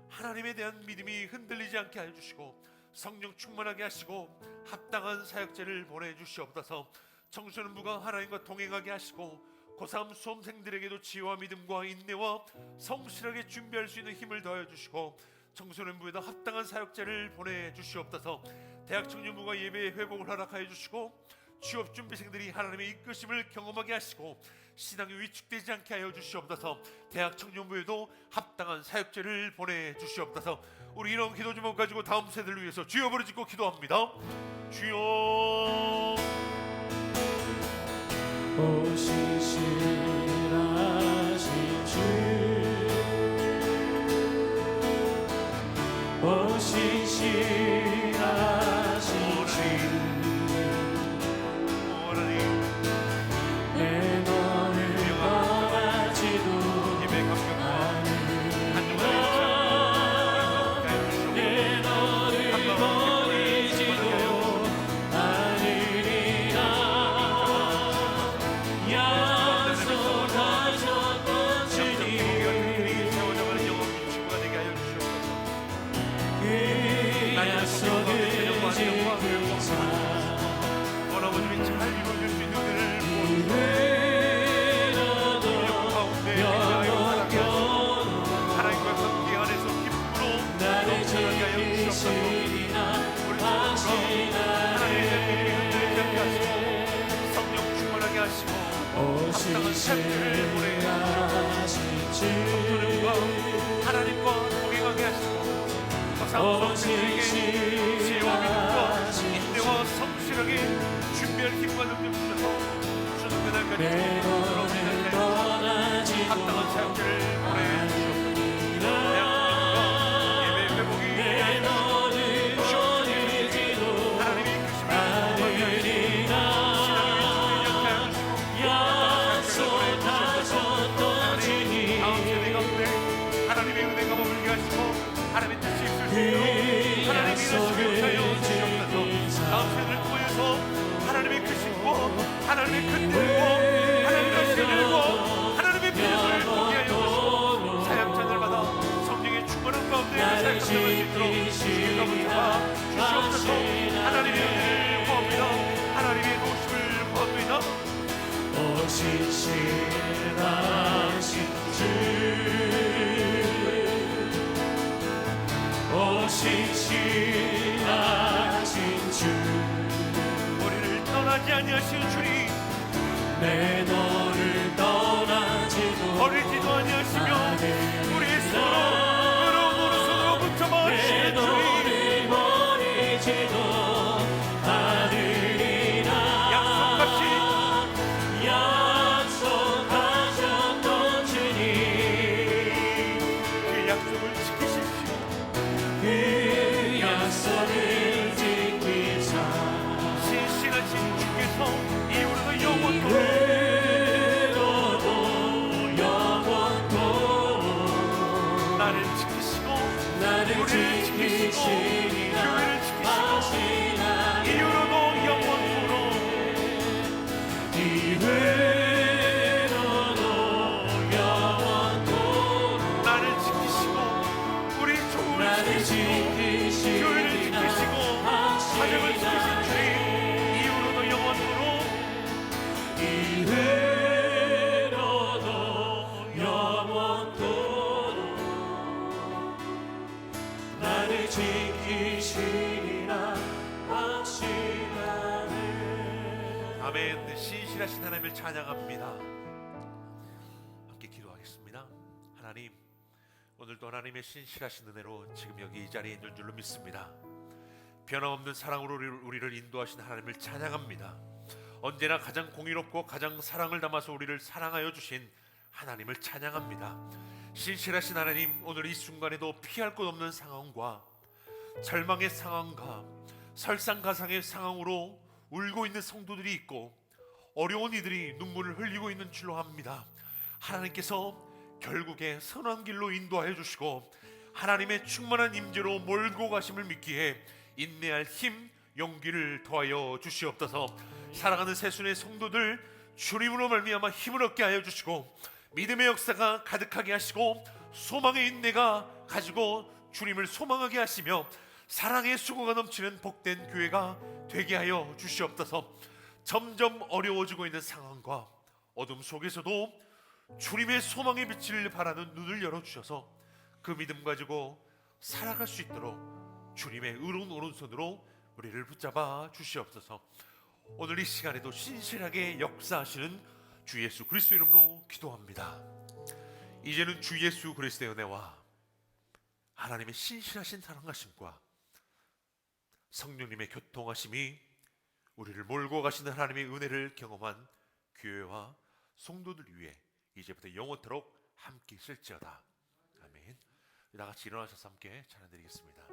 하나님에 대한 믿음이 흔들리지 않게 하여 주시고 성령 충만하게 하시고 합당한 사역제를 보내주시옵소서. 청소년부가 하나님과 동행하게 하시고 고3 수험생들에게도 지혜와 믿음과 인내와 성실하게 준비할 수 있는 힘을 더하여 주시고 청소년부에도 합당한 사역제를 보내주시옵소서. 대학 청년부가 예배의 회복을 허락하여 주시고 취업 준비생들이 하나님의 이끄심을 경험하게 하시고 신앙이 위축되지 않게 하여 주시옵소서. 대학 청년부에도 합당한 사역제를 보내주시옵소서. 우리 이런 기도 제목 가지고 다음 세대를 위해서 주여 부르짖고 기도합니다. 주여. 오 신실하신 주, 오 신실하신 주, 내 너를 떠나지도 내 너를 버리지도 않으리라. 약속하셨던 주님, 그 약속을 지키사 원하고님이 잘 이루어질 수 있는 은혜를 하나님과 관계 안에서 기쁨으로 나를 넘쳐나게 하여 주시옵소서. 지키시리라 하나님의 믿음이 흔들리지 않게 하시고 성령 충만하게 하시고 합당한 사역을 보내주시옵소서. 청소년과 하나님과 동행하게 하시고 성도들에게 지혜와 믿음과 인내와 성실하게 준비할 힘과 능력 주셔서 주는 그날까지 합당한 사역을 보내주시옵소서. 예배 회복이 쉬워지고 하나님의 이끄심을 하나님의 은혜가 머물게 하시고 하나님의 뜻이 있을 수 있도록 하나님의 이끄심을 하여 주시옵소서. 다음 세대를 통해서 하나님의 크심과 하나님의 큰 일과 하나님의 신일과 하나님의 믿음을 보게 하여 주시고 사역장을 받아 성령의 충만한 가운데 사역장을 수 있도록 주님과 붙잡아 주시옵소서. 하나님의 은혜를 구합니다. 하나님의 도심을 구합니다. 오 신실하신 주, 오 신실하신 주, 우리를 떠나지 아니하신 주님, 내 너를 떠나지도 버리지도 아니하시며 우리의 손으로 의로운 손으로 붙잡아 내 주신 주님, 너를 버리지도 않으리라. 약속하셨던 주님, 그 약속을 지키십시오. 그 약속을 지키사 신실하신 주께서 이후로도 영원토록 나를 지키시고 우리를 지키시고 교회를 지키시고 이후로도 영원토록 나를 지키시고 우리 조우를 지키시고 교회를 지키시고 가정을 지키신 주님, 이후로도 영원토록 나를 지키시리라 확신하네. 아멘. 신실하신 하나님을 찬양합니다. 함께 기도하겠습니다. 하나님, 오늘도 하나님의 신실하신 은혜로 지금 여기 이 자리에 있는 줄로 믿습니다. 변함없는 사랑으로 우리를 인도하신 하나님을 찬양합니다. 언제나 가장 공의롭고 가장 사랑을 담아서 우리를 사랑하여 주신 하나님을 찬양합니다. 신실하신 하나님, 오늘 이 순간에도 피할 곳 없는 상황과 절망의 상황과 설상가상의 상황으로 울고 있는 성도들이 있고 어려운 이들이 눈물을 흘리고 있는 줄로 압니다. 하나님께서 결국에 선한 길로 인도하여 주시고 하나님의 충만한 임재로 몰고 가심을 믿기에 인내할 힘, 용기를 더하여 주시옵소서. 사랑하는 새순의 성도들, 주님으로 말미암아 힘을 얻게 하여 주시고 믿음의 역사가 가득하게 하시고 소망의 인내가 가지고 주님을 소망하게 하시며 사랑의 수고가 넘치는 복된 교회가 되게 하여 주시옵소서. 점점 어려워지고 있는 상황과 어둠 속에서도 주님의 소망의 빛을 바라는 눈을 열어주셔서 그 믿음 가지고 살아갈 수 있도록 주님의 의로운 오른손으로 우리를 붙잡아 주시옵소서. 오늘 이 시간에도 신실하게 역사하시는 주 예수 그리스도 이름으로 기도합니다. 이제는 주 예수 그리스도의 은혜와 하나님의 신실하신 사랑하심과 성령님의 교통하심이 우리를 몰고 가시는 하나님의 은혜를 경험한 교회와 성도들 위해 이제부터 영원토록 함께 있을지어다. 아멘. 다 같이 일어나셔서 함께 찬양드리겠습니다.